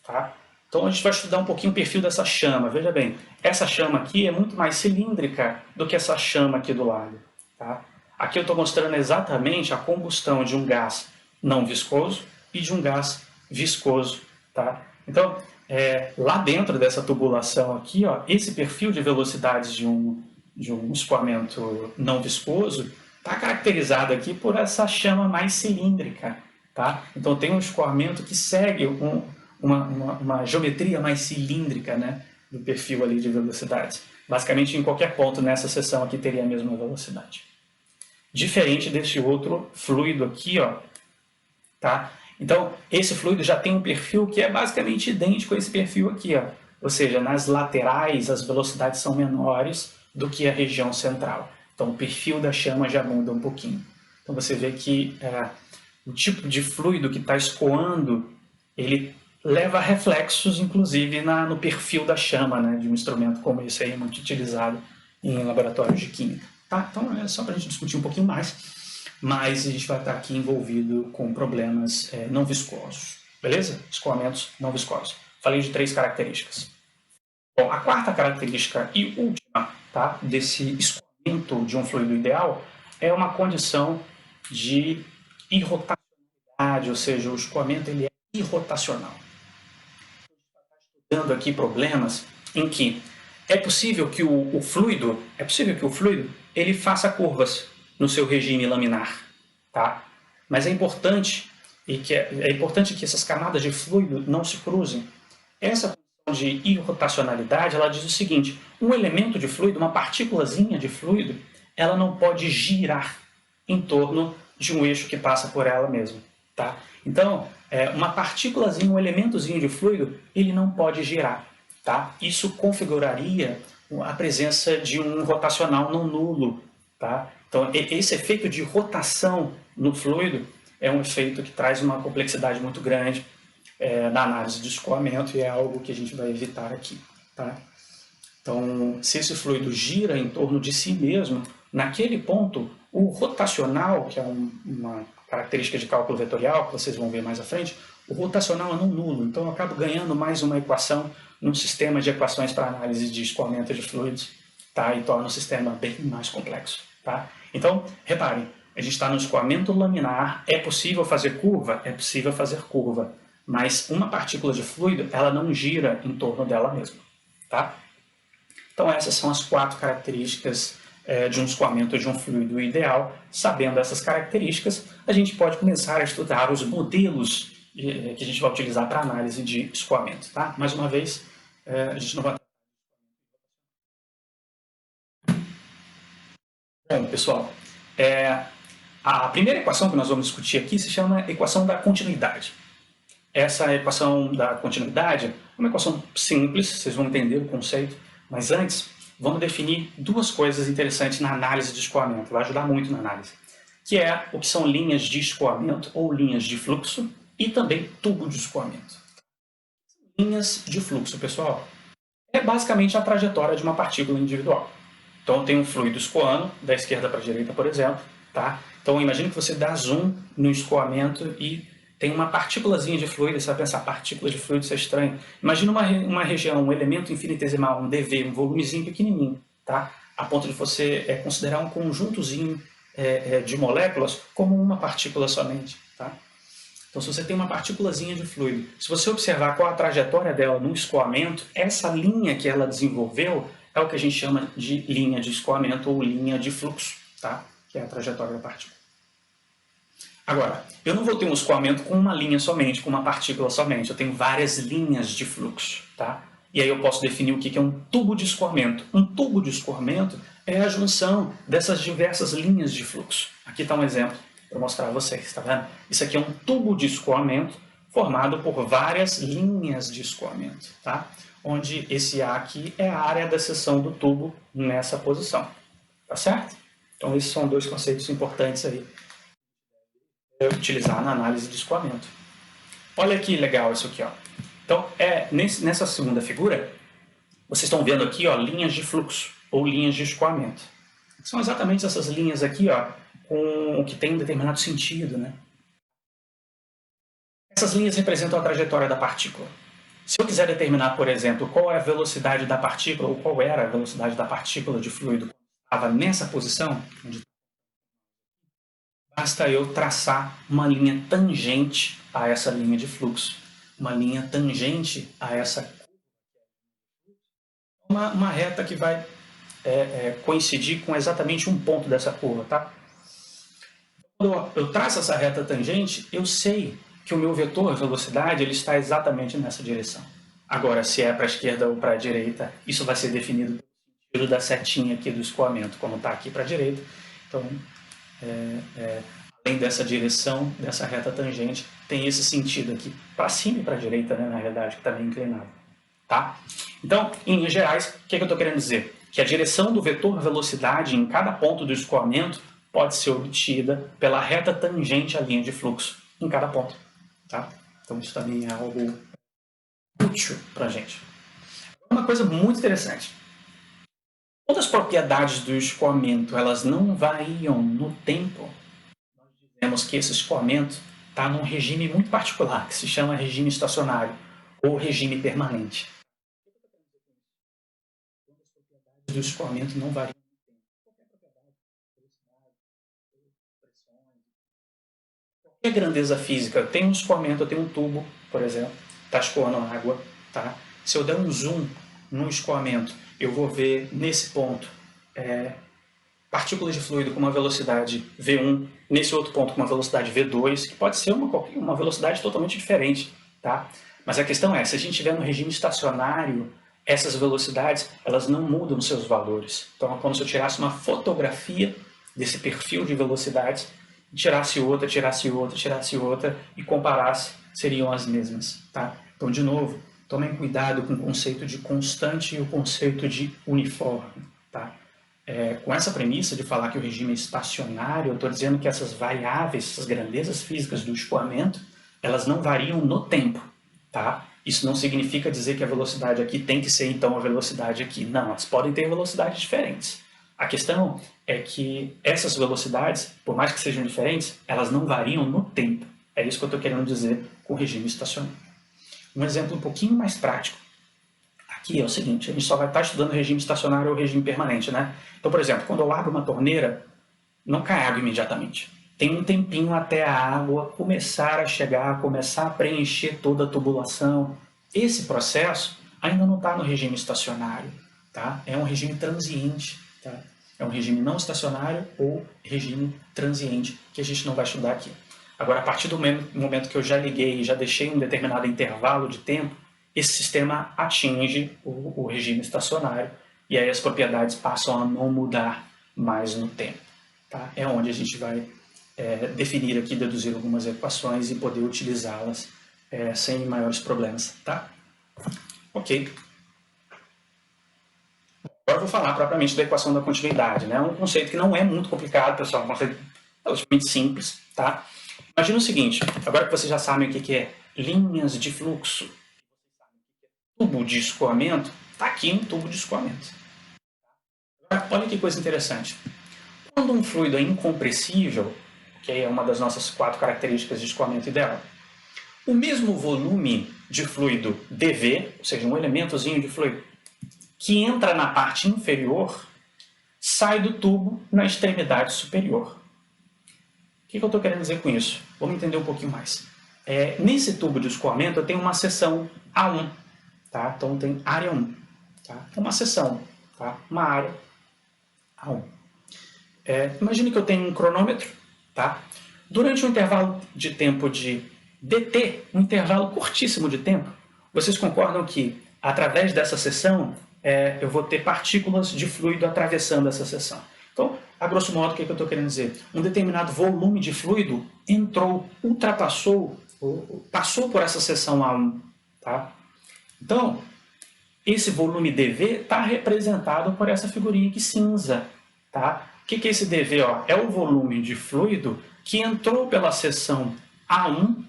tá? Então, a gente vai estudar um pouquinho o perfil dessa chama. Veja bem, essa chama aqui é muito mais cilíndrica do que essa chama aqui do lado, tá? Aqui eu estou mostrando exatamente a combustão de um gás não viscoso e de um gás viscoso, tá? Então, lá dentro dessa tubulação aqui, ó, esse perfil de velocidades de um escoamento não viscoso está caracterizado aqui por essa chama mais cilíndrica, tá? Então tem um escoamento que segue uma geometria mais cilíndrica, né, do perfil ali de velocidades. Basicamente, em qualquer ponto nessa seção aqui teria a mesma velocidade. Diferente desse outro fluido aqui, ó, tá? Então, esse fluido já tem um perfil que é basicamente idêntico a esse perfil aqui, ó. Ou seja, nas laterais as velocidades são menores do que a região central. Então, o perfil da chama já muda um pouquinho. Então, você vê que o tipo de fluido que está escoando, ele leva reflexos, inclusive, no perfil da chama, né, de um instrumento como esse aí, muito utilizado em laboratórios de química. Tá? Então, é só para a gente discutir um pouquinho mais, mas a gente vai estar aqui envolvido com problemas não viscosos, beleza? Escoamentos não viscosos. Falei de 3 características. Bom, a quarta característica e última, tá, desse escoamento de um fluido ideal é uma condição de irrotacionalidade, ou seja, o escoamento ele é irrotacional. Estudando aqui problemas em que é possível que o fluido ele faça curvas no seu regime laminar, tá? Mas é importante que essas camadas de fluido não se cruzem. Essa condição de irrotacionalidade, ela diz o seguinte: um elemento de fluido, uma partículazinha de fluido, ela não pode girar em torno de um eixo que passa por ela mesma, tá? Então, uma partículazinha, um elementozinho de fluido, ele não pode girar, tá? Isso configuraria a presença de um rotacional não nulo, tá? Então, esse efeito de rotação no fluido é um efeito que traz uma complexidade muito grande na análise de escoamento e é algo que a gente vai evitar aqui, tá? Então, se esse fluido gira em torno de si mesmo, naquele ponto, o rotacional, que é uma característica de cálculo vetorial, que vocês vão ver mais à frente, o rotacional é não nulo, então eu acabo ganhando mais uma equação num sistema de equações para análise de escoamento de fluidos, tá? E torna o sistema bem mais complexo, tá? Então, reparem, a gente está no escoamento laminar, é possível fazer curva? É possível fazer curva, mas uma partícula de fluido, ela não gira em torno dela mesma, tá? Então essas são as 4 características de um escoamento de um fluido ideal. Sabendo essas características, a gente pode começar a estudar os modelos que a gente vai utilizar para análise de escoamento, tá? Mais uma vez, a gente não vai... Bom, pessoal, A primeira equação que nós vamos discutir aqui se chama equação da continuidade. Essa equação da continuidade é uma equação simples, vocês vão entender o conceito, mas antes vamos definir duas coisas interessantes na análise de escoamento, vai ajudar muito na análise, que é o que são linhas de escoamento ou linhas de fluxo e também tubo de escoamento. Linhas de fluxo, pessoal, é basicamente a trajetória de uma partícula individual. Então tem um fluido escoando, da esquerda para a direita, por exemplo, tá? Então imagine que você dá zoom no escoamento e tem uma partículazinha de fluido, você vai pensar, partícula de fluido, isso é estranho. Imagina uma região, um elemento infinitesimal, um dV, um volumezinho pequenininho, tá? A ponto de você considerar um conjuntozinho de moléculas como uma partícula somente, tá? Então, se você tem uma partículazinha de fluido, se você observar qual a trajetória dela no escoamento, essa linha que ela desenvolveu é o que a gente chama de linha de escoamento ou linha de fluxo, tá? Que é a trajetória da partícula. Agora, eu não vou ter um escoamento com uma linha somente, com uma partícula somente. Eu tenho várias linhas de fluxo, tá? E aí eu posso definir o que é um tubo de escoamento. Um tubo de escoamento é a junção dessas diversas linhas de fluxo. Aqui está um exemplo para mostrar a vocês, tá vendo? Isso aqui é um tubo de escoamento formado por várias linhas de escoamento, tá? Onde esse A aqui é a área da seção do tubo nessa posição, tá certo? Então esses são dois conceitos importantes aí utilizar na análise de escoamento. Olha que legal isso aqui, ó. Então, nessa segunda figura, vocês estão vendo aqui, ó, linhas de fluxo ou linhas de escoamento. São exatamente essas linhas aqui, ó, com o que tem um determinado sentido, né? Essas linhas representam a trajetória da partícula. Se eu quiser determinar, por exemplo, qual é a velocidade da partícula ou qual era a velocidade da partícula de fluido que estava nessa posição, onde basta eu traçar uma linha tangente a essa linha de fluxo, uma linha tangente a essa uma reta que vai coincidir com exatamente um ponto dessa curva, tá? Quando eu traço essa reta tangente, eu sei que o meu vetor velocidade ele está exatamente nessa direção. Agora, se é para a esquerda ou para a direita, isso vai ser definido pelo sentido da setinha aqui do escoamento, como está aqui para a direita. Então, além dessa direção, dessa reta tangente, tem esse sentido aqui, para cima e para a direita, né, na realidade, que está bem inclinado. Tá? Então, em linhas gerais, o que eu estou querendo dizer? Que a direção do vetor velocidade em cada ponto do escoamento pode ser obtida pela reta tangente à linha de fluxo em cada ponto. Tá? Então, isso também é algo útil para a gente. Uma coisa muito interessante. Quando as propriedades do escoamento elas não variam no tempo, dizemos que esse escoamento está num regime muito particular, que se chama regime estacionário ou regime permanente. As propriedades do escoamento não variam no tempo. Qualquer propriedade, velocidade, pressões, qualquer grandeza física. Eu tenho um escoamento, eu tenho um tubo, por exemplo, está escoando água. Tá? Se eu der um zoom no escoamento, eu vou ver nesse ponto partículas de fluido com uma velocidade V1, nesse outro ponto com uma velocidade V2, que pode ser uma velocidade totalmente diferente. Tá? Mas a questão é, se a gente estiver no regime estacionário, essas velocidades elas não mudam seus valores. Então é como se eu tirasse uma fotografia desse perfil de velocidades, tirasse outra, tirasse outra, tirasse outra e comparasse, seriam as mesmas. Tá? Então, de novo, tomem cuidado com o conceito de constante e o conceito de uniforme. Tá? Com essa premissa de falar que o regime é estacionário, eu estou dizendo que essas variáveis, essas grandezas físicas do escoamento, elas não variam no tempo. Tá? Isso não significa dizer que a velocidade aqui tem que ser então a velocidade aqui. Não, elas podem ter velocidades diferentes. A questão é que essas velocidades, por mais que sejam diferentes, elas não variam no tempo. É isso que eu estou querendo dizer com o regime estacionário. Um exemplo um pouquinho mais prático. Aqui é o seguinte, a gente só vai estar estudando regime estacionário ou regime permanente, né? Então, por exemplo, quando eu abro uma torneira, não cai água imediatamente. Tem um tempinho até a água começar a chegar, começar a preencher toda a tubulação. Esse processo ainda não está no regime estacionário, tá? É um regime transiente, tá? É um regime não estacionário ou regime transiente, que a gente não vai estudar aqui. Agora, a partir do momento que eu já liguei e já deixei um determinado intervalo de tempo, esse sistema atinge o regime estacionário e aí as propriedades passam a não mudar mais no tempo. Tá? É onde a gente vai definir aqui, deduzir algumas equações e poder utilizá-las sem maiores problemas, tá? Ok. Agora eu vou falar propriamente da equação da continuidade, né? É um conceito que não é muito complicado, pessoal, é um conceito relativamente simples, tá? Imagina o seguinte, agora que vocês já sabem o que é linhas de fluxo, tubo de escoamento, está aqui um tubo de escoamento. Agora, olha que coisa interessante. Quando um fluido é incompressível, que é uma das nossas 4 características de escoamento ideal, o mesmo volume de fluido dV, ou seja, um elementozinho de fluido, que entra na parte inferior, sai do tubo na extremidade superior. O que eu estou querendo dizer com isso? Vamos entender um pouquinho mais. Nesse tubo de escoamento eu tenho uma seção A1, tá? Então tem área 1, tá? Uma seção, tá? Uma área A1. Imagine que eu tenho um cronômetro, tá? Durante um intervalo de tempo de dt, um intervalo curtíssimo de tempo, vocês concordam que através dessa seção eu vou ter partículas de fluido atravessando essa seção. Então, a grosso modo, o que eu estou querendo dizer? Um determinado volume de fluido entrou, ultrapassou, passou por essa seção A1. Tá? Então, esse volume dV está representado por essa figurinha aqui cinza. Tá? O que é esse dV? Ó? É o volume de fluido que entrou pela seção A1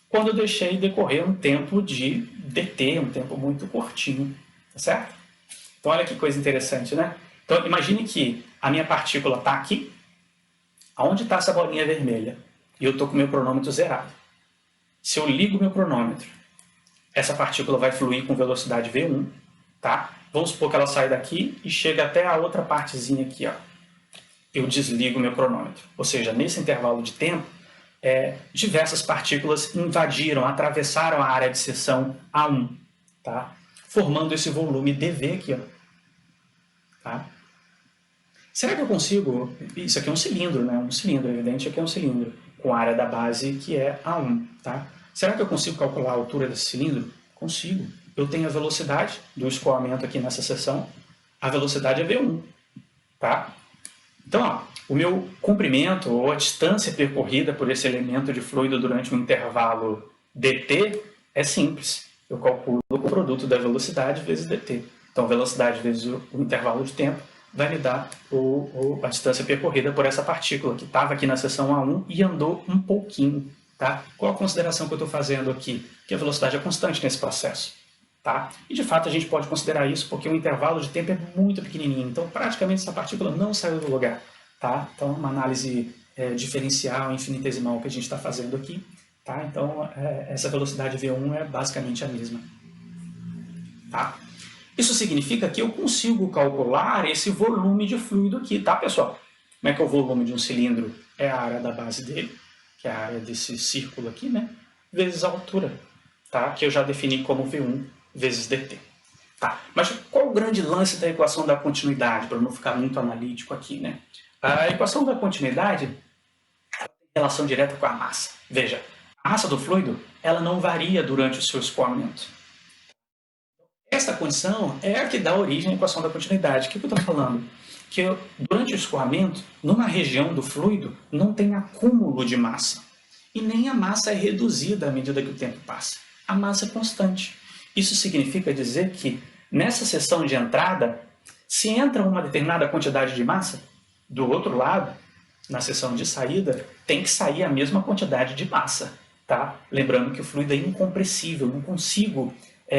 quando eu deixei decorrer um tempo de dt, um tempo muito curtinho. Tá certo? Então, olha que coisa interessante, né? Então, imagine que a minha partícula está aqui. Aonde está essa bolinha vermelha? E eu estou com o meu cronômetro zerado. Se eu ligo o meu cronômetro, essa partícula vai fluir com velocidade V1. Tá? Vamos supor que ela sai daqui e chega até a outra partezinha aqui. Ó. Eu desligo o meu cronômetro. Ou seja, nesse intervalo de tempo, diversas partículas invadiram, atravessaram a área de seção A1. Tá? Formando esse volume dV aqui. Ó. Tá? Será que eu consigo... Isso aqui é um cilindro, né? Um cilindro, evidente, aqui é um cilindro, com a área da base que é A1. Tá? Será que eu consigo calcular a altura desse cilindro? Consigo. Eu tenho a velocidade do escoamento aqui nessa seção. A velocidade é V1. Tá? Então, ó, o meu comprimento, ou a distância percorrida por esse elemento de fluido durante um intervalo dt é simples. Eu calculo o produto da velocidade vezes dt. Então, velocidade vezes o intervalo de tempo vai me dar a distância percorrida por essa partícula que estava aqui na seção A1 e andou um pouquinho. Tá? Qual a consideração que eu estou fazendo aqui? Que a velocidade é constante nesse processo. Tá? E, de fato, a gente pode considerar isso porque o intervalo de tempo é muito pequenininho. Então, praticamente, essa partícula não saiu do lugar. Tá? Então, uma análise diferencial, infinitesimal que a gente está fazendo aqui. Tá? Então, essa velocidade V1 é basicamente a mesma. Tá? Isso significa que eu consigo calcular esse volume de fluido aqui, tá, pessoal? Como é que é o volume de um cilindro? É a área da base dele, que é a área desse círculo aqui, né? Vezes a altura, tá? Que eu já defini como V1 vezes dt. Tá, mas qual o grande lance da equação da continuidade, para não ficar muito analítico aqui, né? A equação da continuidade tem relação direta com a massa. Veja, a massa do fluido ela não varia durante o seu escoamento. Essa condição é a que dá origem à equação da continuidade. O que eu estou falando? Que durante o escoamento, numa região do fluido, não tem acúmulo de massa. E nem a massa é reduzida à medida que o tempo passa. A massa é constante. Isso significa dizer que, nessa seção de entrada, se entra uma determinada quantidade de massa, do outro lado, na seção de saída, tem que sair a mesma quantidade de massa. Tá? Lembrando que o fluido é incompressível, não consigo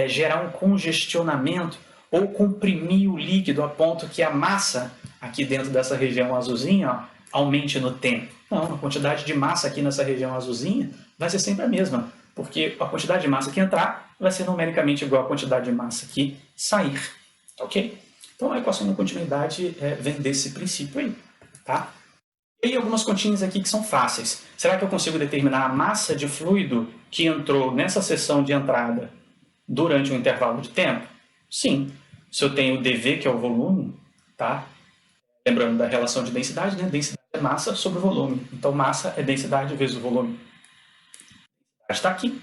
gerar um congestionamento ou comprimir o líquido a ponto que a massa aqui dentro dessa região azulzinha ó, aumente no tempo. Não, a quantidade de massa aqui nessa região azulzinha vai ser sempre a mesma, porque a quantidade de massa que entrar vai ser numericamente igual à quantidade de massa que sair. Ok? Então a equação da continuidade vem desse princípio aí. Tá? E aí algumas continhas aqui que são fáceis. Será que eu consigo determinar a massa de fluido que entrou nessa seção de entrada durante um intervalo de tempo? Sim. Se eu tenho o dV, que é o volume, tá? Lembrando da relação de densidade, né? Densidade é massa sobre o volume. Então, massa é densidade vezes o volume. A densidade está aqui.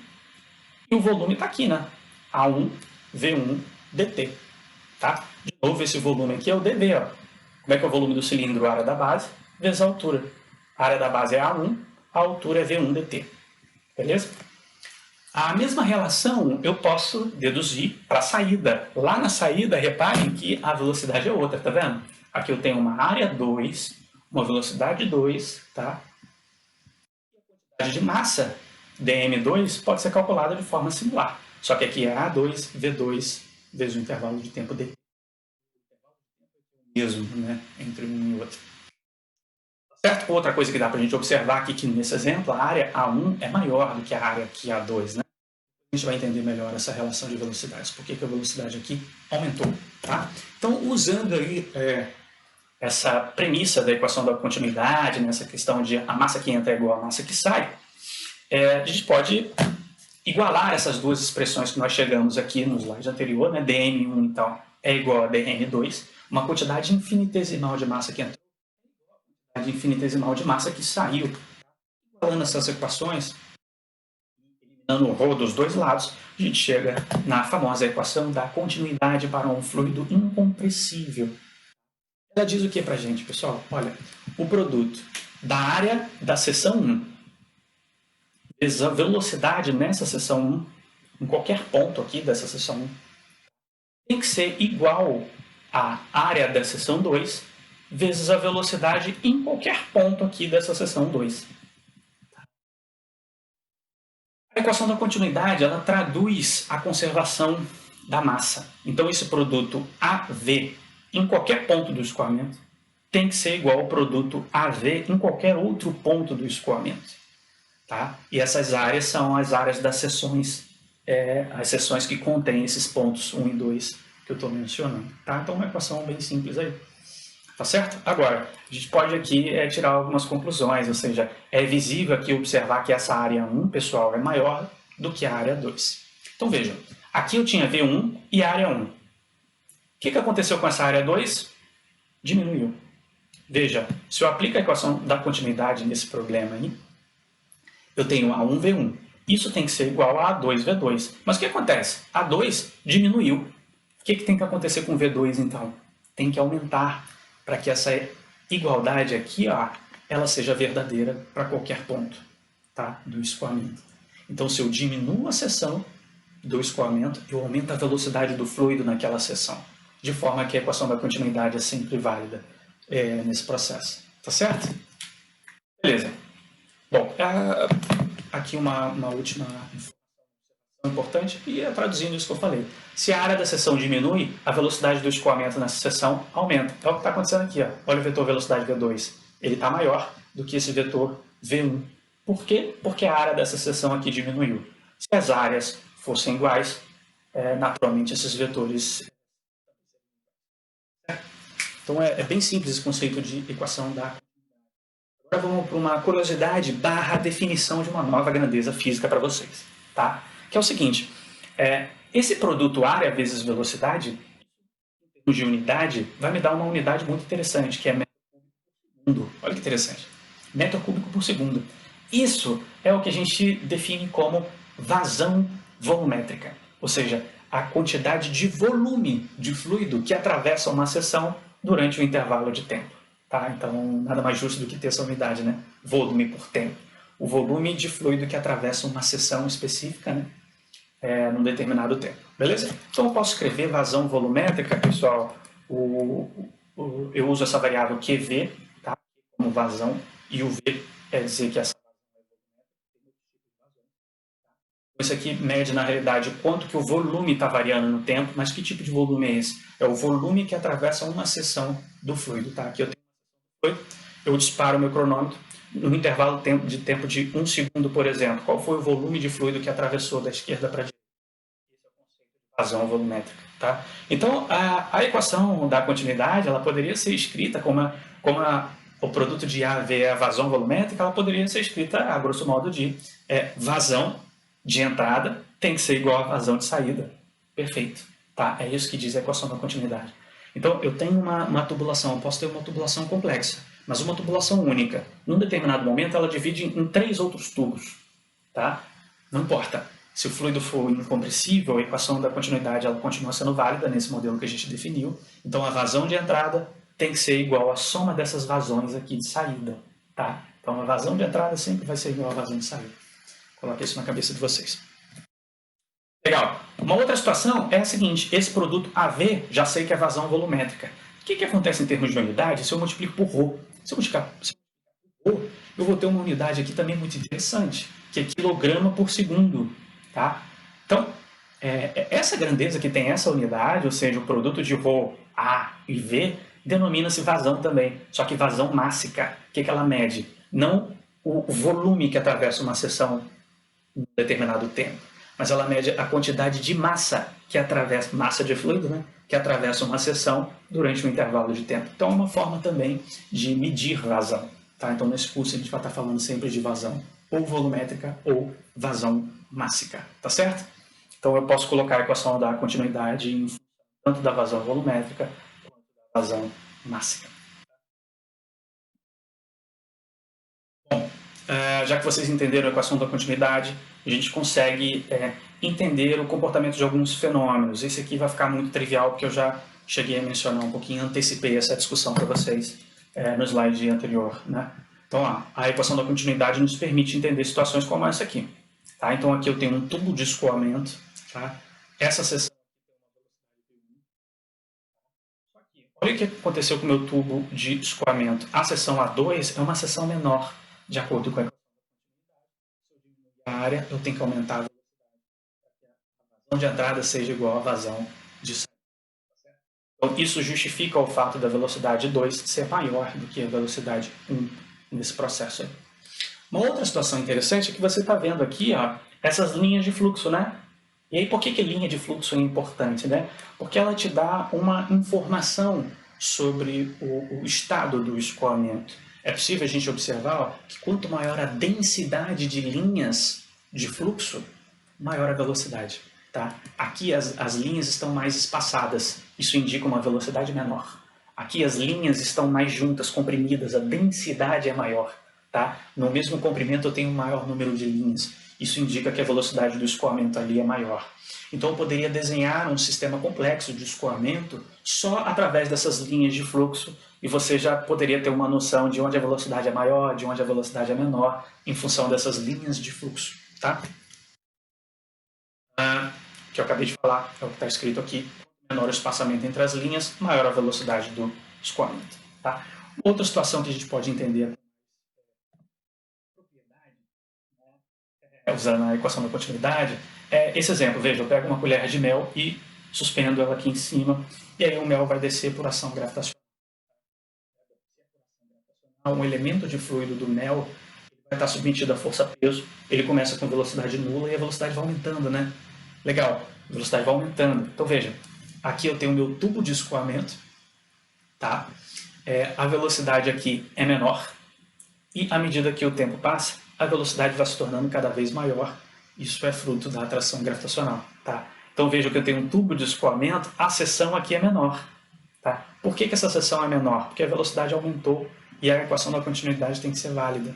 E o volume está aqui, né? A1, V1, dt. Tá? De novo, esse volume aqui é o dV. Ó. Como é que é o volume do cilindro? A área da base vezes a altura. A área da base é A1, a altura é V1 dt. Beleza? A mesma relação eu posso deduzir para a saída. Lá na saída, reparem que a velocidade é outra, tá vendo? Aqui eu tenho uma área 2, uma velocidade 2, tá? A quantidade de massa, dm2, pode ser calculada de forma similar. Só que aqui é A2, V2, vezes o intervalo de tempo dt. Mesmo, né? Entre um e outro. Certo? Outra coisa que dá para a gente observar aqui, que nesse exemplo, a área A1 é maior do que a área aqui A2, né? A gente vai entender melhor essa relação de velocidades. Por que a velocidade aqui aumentou, tá? Então, usando aí essa premissa da equação da continuidade, nessa questão de a massa que entra é igual à massa que sai, a gente pode igualar essas duas expressões que nós chegamos aqui no slide anterior, né? dm1, então, é igual a dm2, uma quantidade infinitesimal de massa que entrou, de infinitesimal de massa que saiu. Igualando essas equações, eliminando o ρ dos dois lados, a gente chega na famosa equação da continuidade para um fluido incompressível. Ela diz o que para a gente, pessoal? Olha, o produto da área da seção 1 vezes a velocidade nessa seção 1, em qualquer ponto aqui dessa seção 1, tem que ser igual à área da seção 2 vezes a velocidade em qualquer ponto aqui dessa seção 2. A equação da continuidade, ela traduz a conservação da massa. Então, esse produto AV em qualquer ponto do escoamento tem que ser igual ao produto AV em qualquer outro ponto do escoamento. Tá? E essas áreas são as áreas das seções, as seções que contêm esses pontos 1 e 2 que eu estou mencionando. Tá? Então, uma equação bem simples aí. Tá certo? Agora, a gente pode aqui tirar algumas conclusões, ou seja, é visível aqui observar que essa área 1, pessoal, é maior do que a área 2. Então, vejam, aqui eu tinha V1 e área 1. O que aconteceu com essa área 2? Diminuiu. Veja, se eu aplico a equação da continuidade nesse problema aí, eu tenho A1V1. Isso tem que ser igual a A2V2. Mas o que acontece? A2 diminuiu. O que tem que acontecer com V2, então? Tem que aumentar para que essa igualdade aqui, ó, ela seja verdadeira para qualquer ponto, tá, do escoamento. Então, se eu diminuo a seção do escoamento, eu aumento a velocidade do fluido naquela seção, de forma que a equação da continuidade é sempre válida nesse processo. Tá certo? Beleza. Bom, aqui uma última informação importante, e traduzindo isso que eu falei. Se a área da seção diminui, a velocidade do escoamento nessa seção aumenta. É o que está acontecendo aqui. Ó. Olha o vetor velocidade V2. Ele está maior do que esse vetor V1. Por quê? Porque a área dessa seção aqui diminuiu. Se as áreas fossem iguais, naturalmente esses vetores... Então é bem simples esse conceito de equação da... Agora vamos para uma curiosidade barra definição de uma nova grandeza física para vocês. Tá? Que é o seguinte, esse produto área vezes velocidade, em termos de unidade, vai me dar uma unidade muito interessante, que é metro cúbico por segundo. Olha que interessante. Metro cúbico por segundo. Isso é o que a gente define como vazão volumétrica, ou seja, a quantidade de volume de fluido que atravessa uma seção durante um intervalo de tempo. Tá? Então, nada mais justo do que ter essa unidade, né? Volume por tempo. O volume de fluido que atravessa uma seção específica, né? Num determinado tempo. Beleza? Então, eu posso escrever vazão volumétrica, pessoal. Eu uso essa variável QV, tá? Como vazão, e o V quer dizer que essa vazão é volumétrica. Isso aqui mede, na realidade, quanto que o volume está variando no tempo, mas que tipo de volume é esse? É o volume que atravessa uma seção do fluido. Tá? Aqui eu tenho uma seção do fluido, eu disparo o meu cronômetro, no intervalo de tempo de 1 segundo, por exemplo, qual foi o volume de fluido que atravessou da esquerda para a direita? Esse é o conceito de vazão volumétrica. Tá? Então, a equação da continuidade ela poderia ser escrita como o produto de AV é a vazão volumétrica, ela poderia ser escrita, a grosso modo, de vazão de entrada tem que ser igual a vazão de saída. Perfeito. Tá? É isso que diz a equação da continuidade. Então, eu tenho uma tubulação, eu posso ter uma tubulação complexa, mas uma tubulação única. Num determinado momento, ela divide em 3 outros tubos. Tá? Não importa. Se o fluido for incompressível, a equação da continuidade ela continua sendo válida nesse modelo que a gente definiu. Então, a vazão de entrada tem que ser igual à soma dessas vazões aqui de saída. Tá? Então, Então, a vazão de entrada sempre vai ser igual à vazão de saída. Coloque isso na cabeça de vocês. Legal. Uma outra situação é a seguinte, esse produto AV, já sei que é vazão volumétrica. O que acontece em termos de unidade se eu multiplico por ρ? Se eu multiplicar por ρ, eu vou ter uma unidade aqui também muito interessante, que é quilograma por segundo. Tá? Então, essa grandeza que tem essa unidade, ou seja, o produto de ρ, A e V, denomina-se vazão também, só que vazão mássica. O que ela mede? Não o volume que atravessa uma seção em um determinado tempo, mas ela mede a quantidade de massa que atravessa, massa de fluido, né, que atravessa uma seção durante um intervalo de tempo. Então é uma forma também de medir vazão. Tá? Então nesse curso a gente vai estar falando sempre de vazão ou volumétrica ou vazão mássica, tá certo? Então eu posso colocar a equação da continuidade em tanto da vazão volumétrica quanto da vazão mássica. Bom, já que vocês entenderam a equação da continuidade, a gente consegue entender o comportamento de alguns fenômenos. Esse aqui vai ficar muito trivial, porque eu já cheguei a mencionar um pouquinho, antecipei essa discussão para vocês no slide anterior. Né? Então, a equação da continuidade nos permite entender situações como essa aqui. Tá? Então, aqui eu tenho um tubo de escoamento. Tá? Essa seção olha o que aconteceu com o meu tubo de escoamento. A seção A2 é uma seção menor, de acordo com a equação. Se eu diminuir a área, eu tenho que aumentar a velocidade para que a vazão de entrada seja igual à vazão de saída. Então, isso justifica o fato da velocidade 2 ser maior do que a velocidade 1 nesse processo aí. Uma outra situação interessante é que você está vendo aqui essas linhas de fluxo, né? E aí, por que linha de fluxo é importante, né? Porque ela te dá uma informação sobre o estado do escoamento. É possível a gente observar que quanto maior a densidade de linhas de fluxo, maior a velocidade. Tá? Aqui as linhas estão mais espaçadas, isso indica uma velocidade menor. Aqui as linhas estão mais juntas, comprimidas, a densidade é maior. Tá? No mesmo comprimento eu tenho um maior número de linhas. Isso indica que a velocidade do escoamento ali é maior. Então eu poderia desenhar um sistema complexo de escoamento só através dessas linhas de fluxo e você já poderia ter uma noção de onde a velocidade é maior, de onde a velocidade é menor, em função dessas linhas de fluxo. Tá? Que eu acabei de falar, é o que está escrito aqui. Quanto menor o espaçamento entre as linhas, maior a velocidade do escoamento. Tá? Outra situação que a gente pode entender usando a equação da continuidade, esse exemplo. Veja, eu pego uma colher de mel e suspendo ela aqui em cima, e aí o mel vai descer por ação gravitacional. Um elemento de fluido do mel vai estar submetido a força-peso, ele começa com velocidade nula e a velocidade vai aumentando, né? Legal, a velocidade vai aumentando. Então veja, aqui eu tenho o meu tubo de escoamento, tá? A velocidade aqui é menor, e à medida que o tempo passa, a velocidade vai se tornando cada vez maior. Isso é fruto da atração gravitacional. Tá? Então veja que eu tenho um tubo de escoamento, a seção aqui é menor. Tá? Por que essa seção é menor? Porque a velocidade aumentou e a equação da continuidade tem que ser válida.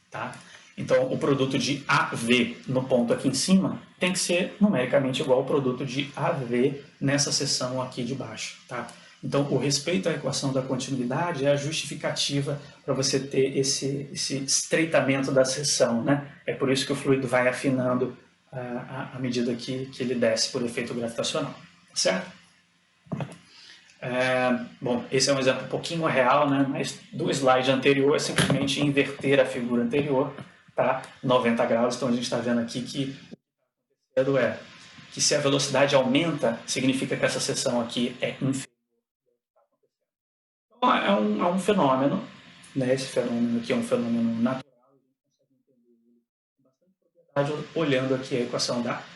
Tá? Então o produto de AV no ponto aqui em cima tem que ser numericamente igual ao produto de AV nessa seção aqui de baixo. Tá? Então, o respeito à equação da continuidade é a justificativa para você ter esse estreitamento da seção. Né? É por isso que o fluido vai afinando à medida que ele desce por efeito gravitacional. Certo? Bom, esse é um exemplo um pouquinho real, né? Mas do slide anterior é simplesmente inverter a figura anterior, tá? 90 graus. Então, a gente está vendo aqui que que se a velocidade aumenta, significa que essa seção aqui é inferior. É um fenômeno, né? Esse fenômeno aqui é um fenômeno natural, a gente consegue entender ele com bastante propriedade olhando aqui a equação da continuidade.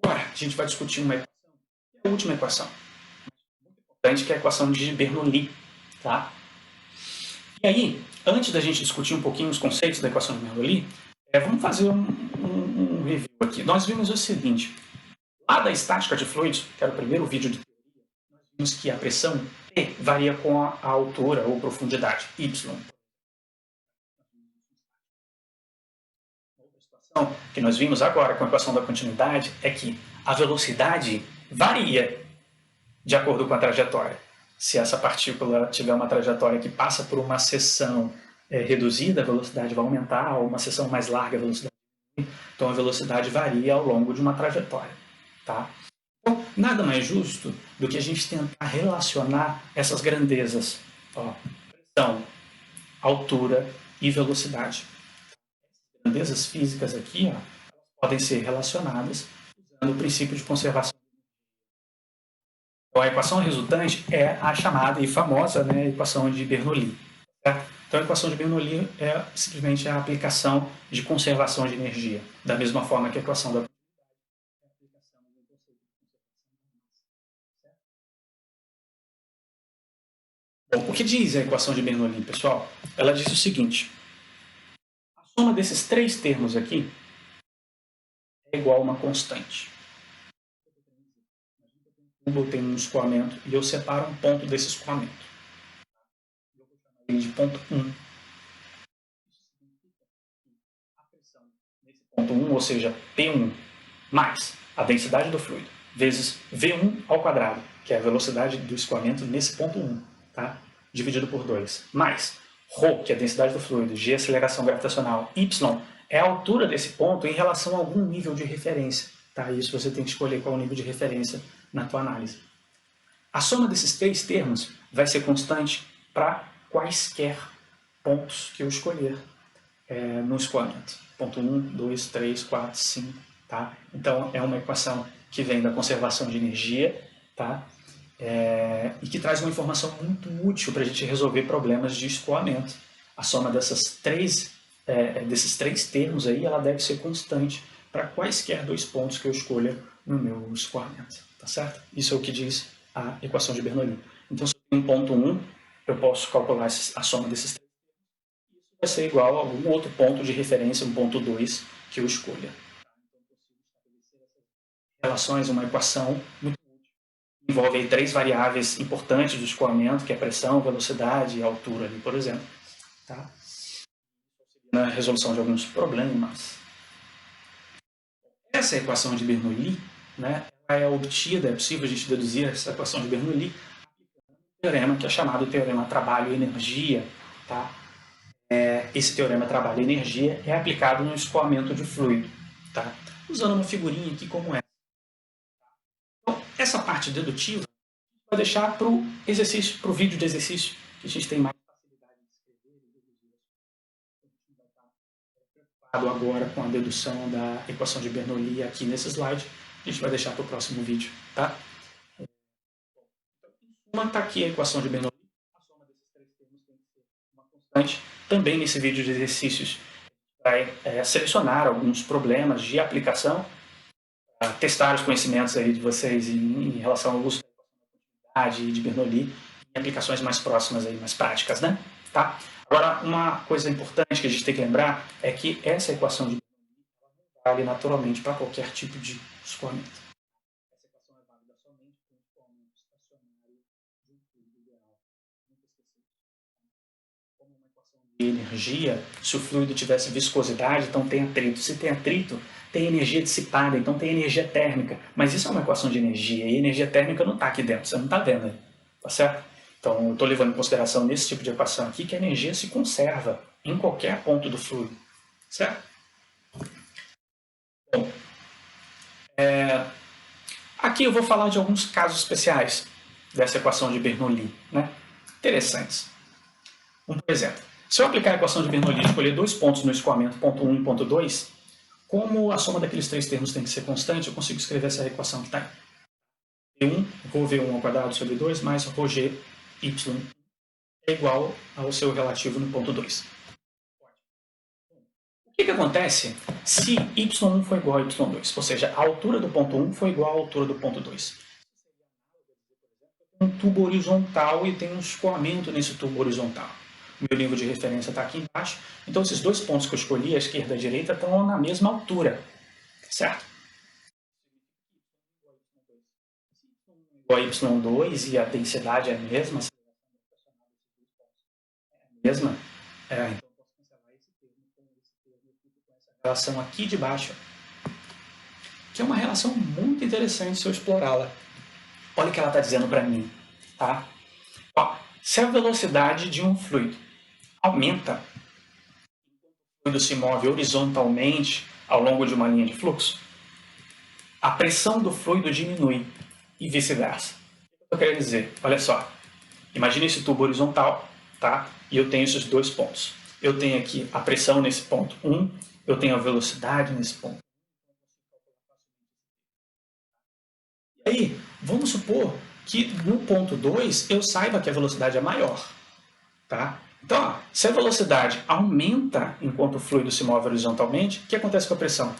Agora, a gente vai discutir uma equação, que é a última equação, muito importante, que é a equação de Bernoulli. Tá? E aí, antes da gente discutir um pouquinho os conceitos da equação de Bernoulli, vamos fazer um review aqui. Nós vimos o seguinte. Lá da estática de fluidos, que era o primeiro vídeo de teoria, nós vimos que a pressão P varia com a altura ou profundidade, Y. Outra situação que nós vimos agora com a equação da continuidade é que a velocidade varia de acordo com a trajetória. se essa partícula tiver uma trajetória que passa por uma seção reduzida, a velocidade vai aumentar, ou uma seção mais larga, a velocidade vai diminuir. Então a velocidade varia ao longo de uma trajetória. Tá? Então, nada mais justo do que a gente tentar relacionar essas grandezas, pressão, altura e velocidade. As grandezas físicas aqui podem ser relacionadas usando o princípio de conservação. Então, a equação resultante é a chamada e famosa equação de Bernoulli. Tá? Então, a equação de Bernoulli é simplesmente a aplicação de conservação de energia, da mesma forma que a equação da Bom, o que diz a equação de Bernoulli, pessoal? Ela diz o seguinte: a soma desses três termos aqui é igual a uma constante. Eu tenho um escoamento e eu separo um ponto desse escoamento. Eu vou chamar ele de ponto 1. A pressão nesse ponto 1, ou seja, P1, mais a densidade do fluido, vezes V1 ao quadrado, que é a velocidade do escoamento nesse ponto 1, tá? Dividido por 2, mais ρ, que é a densidade do fluido, G, aceleração gravitacional, Y, é a altura desse ponto em relação a algum nível de referência. Tá? Isso você tem que escolher qual é o nível de referência na tua análise. A soma desses três termos vai ser constante para quaisquer pontos que eu escolher no escoamento. Ponto 1, 2, 3, 4, 5. Tá? Então, é uma equação que vem da conservação de energia, tá? E que traz uma informação muito útil para a gente resolver problemas de escoamento. A soma desses três termos aí, ela deve ser constante para quaisquer dois pontos que eu escolha no meu escoamento. Tá certo? Isso é o que diz a equação de Bernoulli. Então, se eu tenho um ponto 1, eu posso calcular a soma desses três. Isso vai ser igual a algum outro ponto de referência, um ponto 2, que eu escolha. Então, eu consigo estabelecer essas relações, uma equação muito útil. Envolve aí três variáveis importantes do escoamento, que é pressão, velocidade e altura, ali, por exemplo. Tá? Na resolução de alguns problemas. Essa equação de Bernoulli, ela é obtida, é possível a gente deduzir essa equação de Bernoulli aplicando um teorema que é chamado teorema trabalho-energia. Tá? Esse teorema trabalho-energia é aplicado no escoamento de fluido, tá? Usando uma figurinha aqui como essa. Então, essa parte dedutiva a gente vai deixar para o exercício, para o vídeo de exercício, que a gente tem mais facilidade de escrever e deduzir. A gente vai estar preocupado agora com a dedução da equação de Bernoulli aqui nesse slide. A gente vai deixar para o próximo vídeo, tá? Então, está aqui a equação de Bernoulli. A soma desses três termos tem que ser uma constante. Também nesse vídeo de exercícios vai selecionar alguns problemas de aplicação, testar os conhecimentos aí de vocês em relação ao uso da equação da continuidade de Bernoulli em aplicações mais próximas, aí, mais práticas, né? Tá? Agora, uma coisa importante que a gente tem que lembrar é que essa equação de Bernoulli vale naturalmente para qualquer tipo de escoamento. Essa equação é válida somente para um escoamento estacionário de um fluido ideal. Nunca esquecer isso. Como uma equação de energia, se o fluido tivesse viscosidade, então tem atrito. Se tem atrito, tem energia dissipada, então tem energia térmica. Mas isso é uma equação de energia, e energia térmica não está aqui dentro, você não está vendo aí, tá certo? Então, eu estou levando em consideração nesse tipo de equação aqui que a energia se conserva em qualquer ponto do fluido, certo? Bom, aqui eu vou falar de alguns casos especiais dessa equação de Bernoulli, né? Interessantes. Por exemplo, se eu aplicar a equação de Bernoulli e escolher dois pontos no escoamento, ponto 1 e ponto 2, como a soma daqueles três termos tem que ser constante, eu consigo escrever essa equação que está aí. ρV1 ao quadrado sobre 2 mais ρGY é igual ao seu relativo no ponto 2. O que acontece se y1 for igual a y2? Ou seja, a altura do ponto 1 for igual à altura do ponto 2. Um tubo horizontal e tem um escoamento nesse tubo horizontal. O meu nível de referência está aqui embaixo. Então, esses dois pontos que eu escolhi, a esquerda e a direita, estão na mesma altura. Certo? Igual a y2 e a densidade é a mesma. Então, eu posso cancelar esse termo com esse termo e fico com essa relação aqui de baixo, que é uma relação muito interessante se eu explorá-la. Olha o que ela está dizendo para mim. Tá? Se a velocidade de um fluido aumenta, o fluido se move horizontalmente ao longo de uma linha de fluxo, a pressão do fluido diminui e vice-versa. O que eu quero dizer? Olha só, imagine esse tubo horizontal, tá? E eu tenho esses dois pontos. Eu tenho aqui a pressão nesse ponto 1, eu tenho a velocidade nesse ponto. E aí, vamos supor que no ponto 2 eu saiba que a velocidade é maior. Tá? Então, ó, se a velocidade aumenta enquanto o fluido se move horizontalmente, o que acontece com a pressão?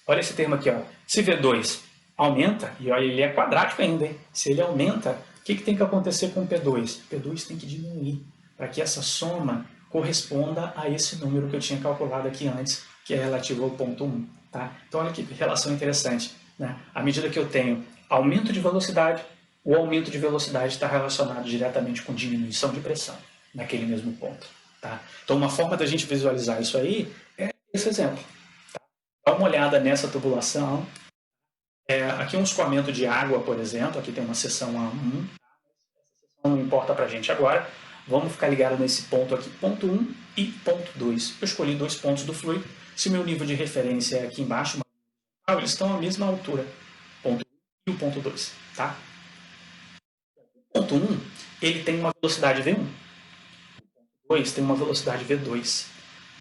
Olha esse termo aqui, ó. Se V2 aumenta, e olha, ele é quadrático ainda, hein? Se ele aumenta, o que tem que acontecer com o P2? O P2 tem que diminuir para que essa soma corresponda a esse número que eu tinha calculado aqui antes, que é relativo ao ponto 1. Tá? Então, olha que relação interessante. Né? À medida que eu tenho aumento de velocidade, o aumento de velocidade está relacionado diretamente com diminuição de pressão naquele mesmo ponto. Tá? Então, uma forma da gente visualizar isso aí é esse exemplo. Tá? Dá uma olhada nessa tubulação. Aqui um escoamento de água, por exemplo. Aqui tem uma seção A1. Essa seção não importa para a gente agora. Vamos ficar ligado nesse ponto aqui, ponto 1 e ponto 2. Eu escolhi dois pontos do fluido. Se o meu nível de referência é aqui embaixo, eles estão à mesma altura, ponto 1 e o ponto 2. Tá? O ponto 1 ele tem uma velocidade V1. O ponto 2 tem uma velocidade V2.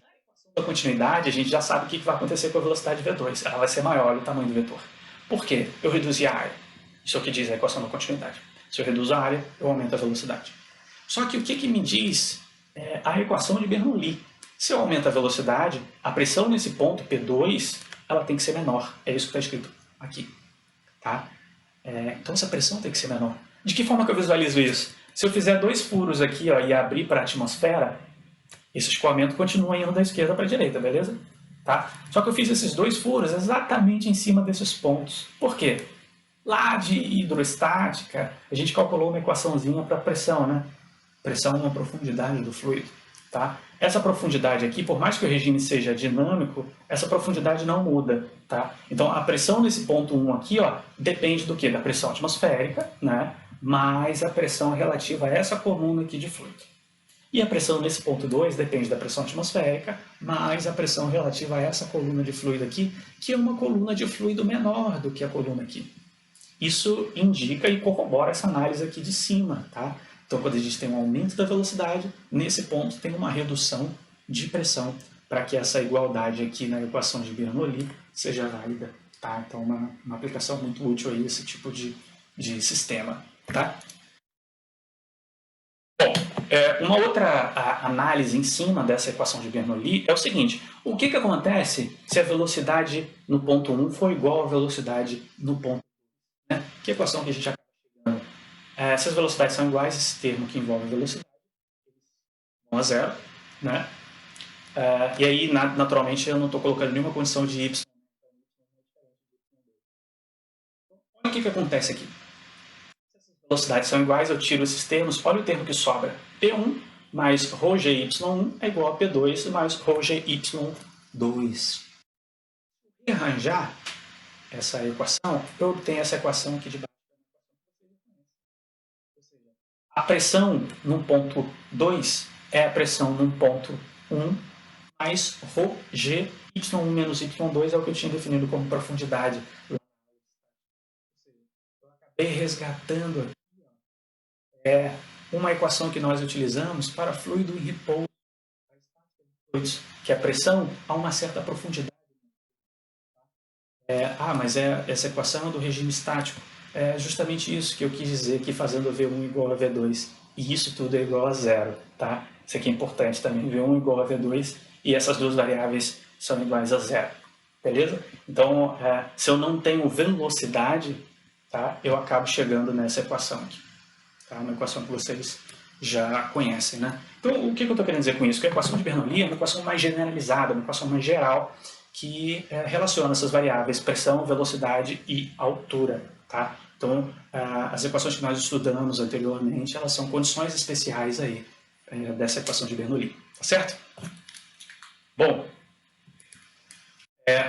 Na equação da continuidade, a gente já sabe o que vai acontecer com a velocidade V2. Ela vai ser maior, olha o tamanho do vetor. Por quê? Eu reduzi a área. Isso é o que diz a equação da continuidade. Se eu reduzo a área, eu aumento a velocidade. Só que o que me diz a equação de Bernoulli? Se eu aumento a velocidade, a pressão nesse ponto, P2, ela tem que ser menor. É isso que está escrito aqui. Tá? Então essa pressão tem que ser menor. De que forma que eu visualizo isso? Se eu fizer dois furos aqui, ó, e abrir para a atmosfera, esse escoamento continua indo da esquerda para a direita, beleza? Tá? Só que eu fiz esses dois furos exatamente em cima desses pontos. Por quê? Lá de hidrostática, a gente calculou uma equaçãozinha para pressão, né? Pressão é uma profundidade do fluido. Tá? Essa profundidade aqui, por mais que o regime seja dinâmico, essa profundidade não muda. Tá? Então, a pressão nesse ponto 1 aqui, ó, depende do quê? Da pressão atmosférica, né? Mais a pressão relativa a essa coluna aqui de fluido. E a pressão nesse ponto 2 depende da pressão atmosférica, mais a pressão relativa a essa coluna de fluido aqui, que é uma coluna de fluido menor do que a coluna aqui. Isso indica e corrobora essa análise aqui de cima. Tá? Então, quando a gente tem um aumento da velocidade, nesse ponto tem uma redução de pressão para que essa igualdade aqui na equação de Bernoulli seja válida. Tá? Então, uma aplicação muito útil aí esse tipo de sistema. Tá? Bom, uma outra análise em cima dessa equação de Bernoulli é o seguinte: o que acontece se a velocidade no ponto 1 for igual à velocidade no ponto 2? Né? Que equação que a gente acaba chegando? Se as velocidades são iguais, esse termo que envolve velocidade, 1 a 0, né? E aí, naturalmente, eu não estou colocando nenhuma condição de y. Olha o que acontece aqui. Se essas velocidades são iguais, eu tiro esses termos. Olha o termo que sobra. P1 mais ρgy1 é igual a P2 mais ρgy2. Se eu rearranjar essa equação, eu obtenho essa equação aqui de baixo. A pressão no ponto 2 é a pressão no ponto 1 mais ρgy1 menos y2 é o que eu tinha definido como profundidade. Eu acabei resgatando aqui uma equação que nós utilizamos para fluido em repouso, que a pressão a uma certa profundidade. Mas essa equação é do regime estático. É justamente isso que eu quis dizer aqui, fazendo V1 igual a V2. E isso tudo é igual a zero. Tá? Isso aqui é importante também. V1 igual a V2 e essas duas variáveis são iguais a zero. Beleza? Então, se eu não tenho velocidade, tá, eu acabo chegando nessa equação aqui. Tá? Uma equação que vocês já conhecem. Né? Então, o que eu estou querendo dizer com isso? Que a equação de Bernoulli é uma equação mais generalizada, uma equação mais geral, que relaciona essas variáveis, pressão, velocidade e altura. Tá? Então, as equações que nós estudamos anteriormente, elas são condições especiais aí, dessa equação de Bernoulli. Tá certo? Bom,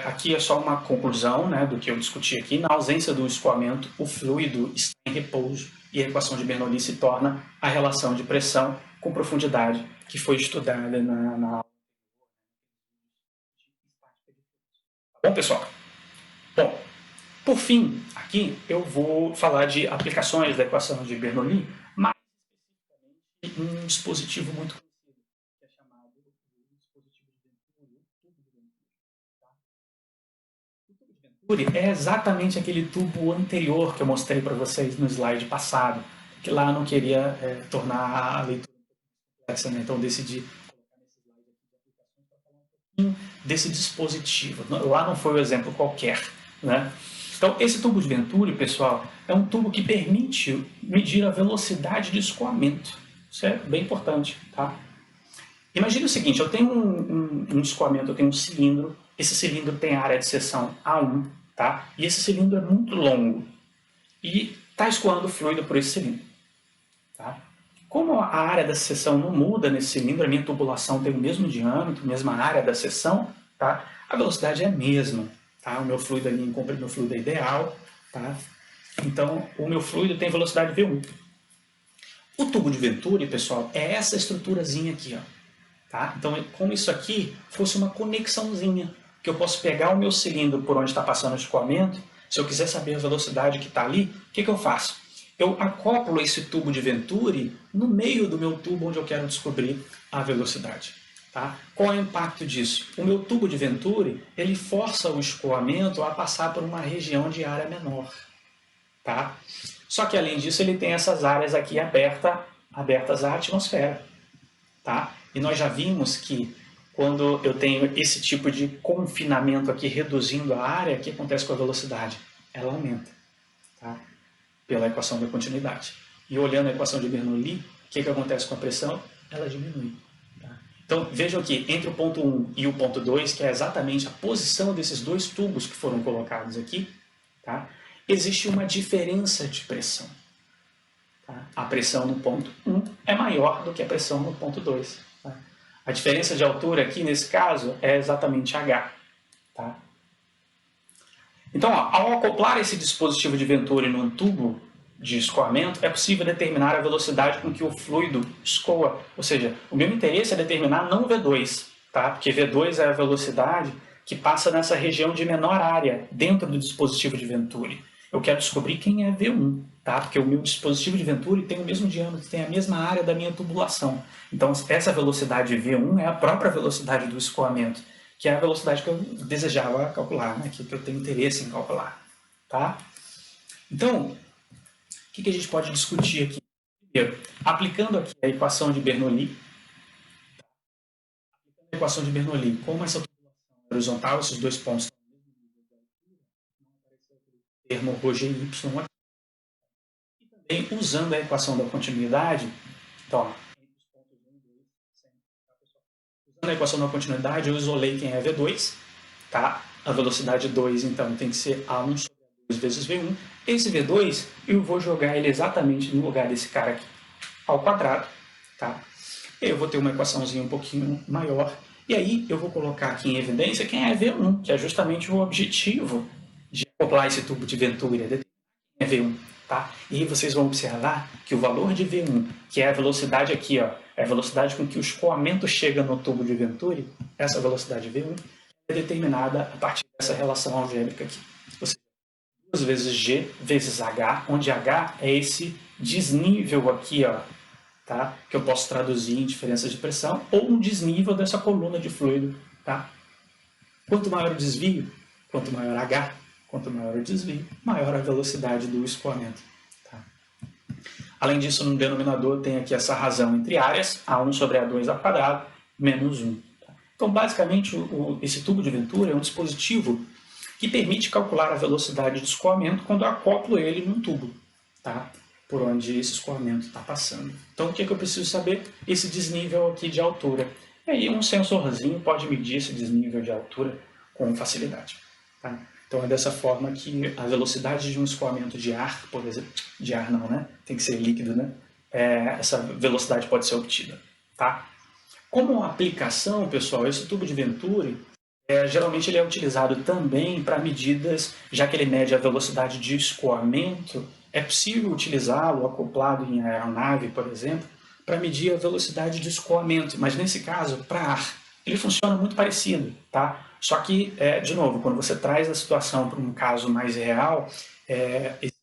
aqui é só uma conclusão, né, do que eu discuti aqui. Na ausência do escoamento, o fluido está em repouso. e a equação de Bernoulli se torna a relação de pressão com profundidade que foi estudada na aula. Tá bom, pessoal? Bom, por fim, aqui eu vou falar de aplicações da equação de Bernoulli, mas especificamente em um dispositivo muito conhecido, que é chamado de dispositivo de Venturi, o tubo de Venturi. Tá? O tubo de Venturi é exatamente aquele tubo anterior que eu mostrei para vocês no slide passado, que lá eu não queria tornar a leitura complexa, né? Então decidi colocar nesse slide aqui de aplicações para falar um pouquinho desse dispositivo. Lá não foi um exemplo qualquer, né? Então, esse tubo de Venturi, pessoal, é um tubo que permite medir a velocidade de escoamento. Isso é bem importante, tá? Imagine o seguinte, eu tenho um escoamento, eu tenho um cilindro, esse cilindro tem área de seção A1, tá? E esse cilindro é muito longo e está escoando fluido por esse cilindro, tá? Como a área da seção não muda nesse cilindro, a minha tubulação tem o mesmo diâmetro, mesma área da seção, tá? A velocidade é a mesma. Tá? O meu fluido ali, o meu fluido é ideal, tá? Então o meu fluido tem velocidade V1. O tubo de Venturi, pessoal, é essa estruturazinha aqui, ó, tá? Então é como isso aqui fosse uma conexãozinha, que eu posso pegar o meu cilindro por onde está passando o escoamento. Se eu quiser saber a velocidade que está ali, o que eu faço? Eu acoplo esse tubo de Venturi no meio do meu tubo onde eu quero descobrir a velocidade. Tá? Qual é o impacto disso? O meu tubo de Venturi, ele força o escoamento a passar por uma região de área menor. Tá? Só que além disso, ele tem essas áreas aqui abertas à atmosfera. Tá? E nós já vimos que quando eu tenho esse tipo de confinamento aqui reduzindo a área, o que acontece com a velocidade? Ela aumenta, tá? Pela equação da continuidade. E olhando a equação de Bernoulli, o que acontece com a pressão? Ela diminui. Então, vejam aqui, entre o ponto 1 e o ponto 2, que é exatamente a posição desses dois tubos que foram colocados aqui, tá? Existe uma diferença de pressão. Tá? A pressão no ponto 1 é maior do que a pressão no ponto 2. Tá? A diferença de altura aqui, nesse caso, é exatamente H. Tá? Então, ó, ao acoplar esse dispositivo de Venturi num tubo de escoamento, é possível determinar a velocidade com que o fluido escoa. Ou seja, o meu interesse é determinar não V2, tá? Porque V2 é a velocidade que passa nessa região de menor área, dentro do dispositivo de Venturi. Eu quero descobrir quem é V1, tá? Porque o meu dispositivo de Venturi tem o mesmo diâmetro, tem a mesma área da minha tubulação. Então, essa velocidade V1 é a própria velocidade do escoamento, que é a velocidade que eu desejava calcular, né? Que eu tenho interesse em calcular, tá? Então, o que a gente pode discutir aqui? Primeiro, aplicando aqui a equação de Bernoulli, como essa tubulação é horizontal, esses dois pontos estão no mesmo nível de altura, não apareceu aquele termo ρgy aqui. E também, usando a equação da continuidade, então, entre os pontos 1 e 2, sempre, tá, pessoal? Usando a equação da continuidade, eu isolei quem é V2, tá? A velocidade 2, então, tem que ser A1 sobre A2 vezes V1. Esse V2, eu vou jogar ele exatamente no lugar desse cara aqui, ao quadrado, tá? Eu vou ter uma equaçãozinha um pouquinho maior, e aí eu vou colocar aqui em evidência quem é V1, que é justamente o objetivo de acoplar esse tubo de Venturi, quem é V1, tá? E aí vocês vão observar que o valor de V1, que é a velocidade aqui, ó, é a velocidade com que o escoamento chega no tubo de Venturi, essa velocidade V1, é determinada a partir dessa relação algébrica aqui. Ou seja, 2 vezes G vezes H, onde H é esse desnível aqui, ó, tá? Que eu posso traduzir em diferenças de pressão, ou um desnível dessa coluna de fluido. Tá? Quanto maior o desvio, quanto maior H, quanto maior o desvio, maior a velocidade do escoamento. Tá? Além disso, no denominador tem aqui essa razão entre áreas, A1 sobre A2 ao quadrado, menos 1. Tá? Então, basicamente, esse tubo de Venturi é um dispositivo que permite calcular a velocidade de escoamento quando eu acoplo ele num tubo, tá? Por onde esse escoamento está passando. Então, o que eu preciso saber? Esse desnível aqui de altura. E aí, um sensorzinho pode medir esse desnível de altura com facilidade. Tá? Então, é dessa forma que a velocidade de um escoamento de ar, por exemplo, de ar não, né? Tem que ser líquido, né? Essa velocidade pode ser obtida. Tá? Como aplicação, pessoal, esse tubo de Venturi, geralmente ele é utilizado também para medidas, já que ele mede a velocidade de escoamento é possível utilizá-lo acoplado em aeronave, por exemplo, para medir a velocidade de escoamento, mas nesse caso, para ar, ele funciona muito parecido, tá? Só que, de novo, quando você traz a situação para um caso mais real, existe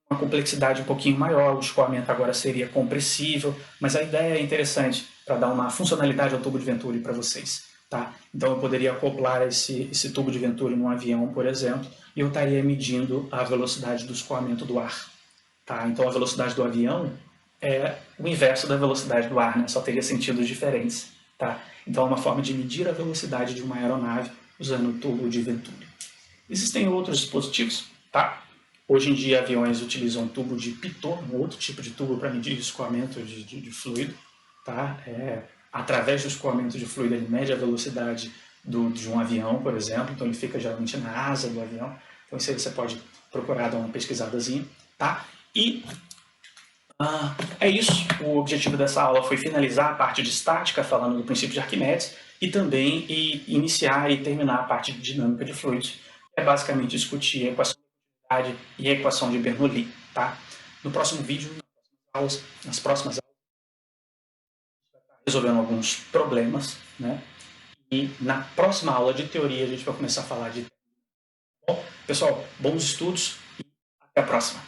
uma complexidade um pouquinho maior, o escoamento agora seria compressível, mas a ideia é interessante para dar uma funcionalidade ao tubo de Venturi para vocês. Tá? Então eu poderia acoplar esse tubo de Venturi num avião, por exemplo, e eu estaria medindo a velocidade do escoamento do ar. Tá? Então a velocidade do avião é o inverso da velocidade do ar, né? Só teria sentidos diferentes. Tá? Então é uma forma de medir a velocidade de uma aeronave usando o tubo de Venturi. Existem outros dispositivos, tá? Hoje em dia aviões utilizam um tubo de Pitot, um outro tipo de tubo para medir escoamento de fluido, tá? Através do escoamento de fluido ele mede a velocidade de um avião, por exemplo, então ele fica geralmente na asa do avião, então isso aí você pode procurar dar uma pesquisadazinha, tá? E é isso, o objetivo dessa aula foi finalizar a parte de estática, falando do princípio de Arquimedes, e também iniciar e terminar a parte de dinâmica de fluidos, que é basicamente discutir a equação de continuidade e a equação de Bernoulli, tá? No próximo vídeo, nas próximas aulas, resolvendo alguns problemas, né? E na próxima aula de teoria a gente vai começar a falar de... Bom, pessoal, bons estudos e até a próxima.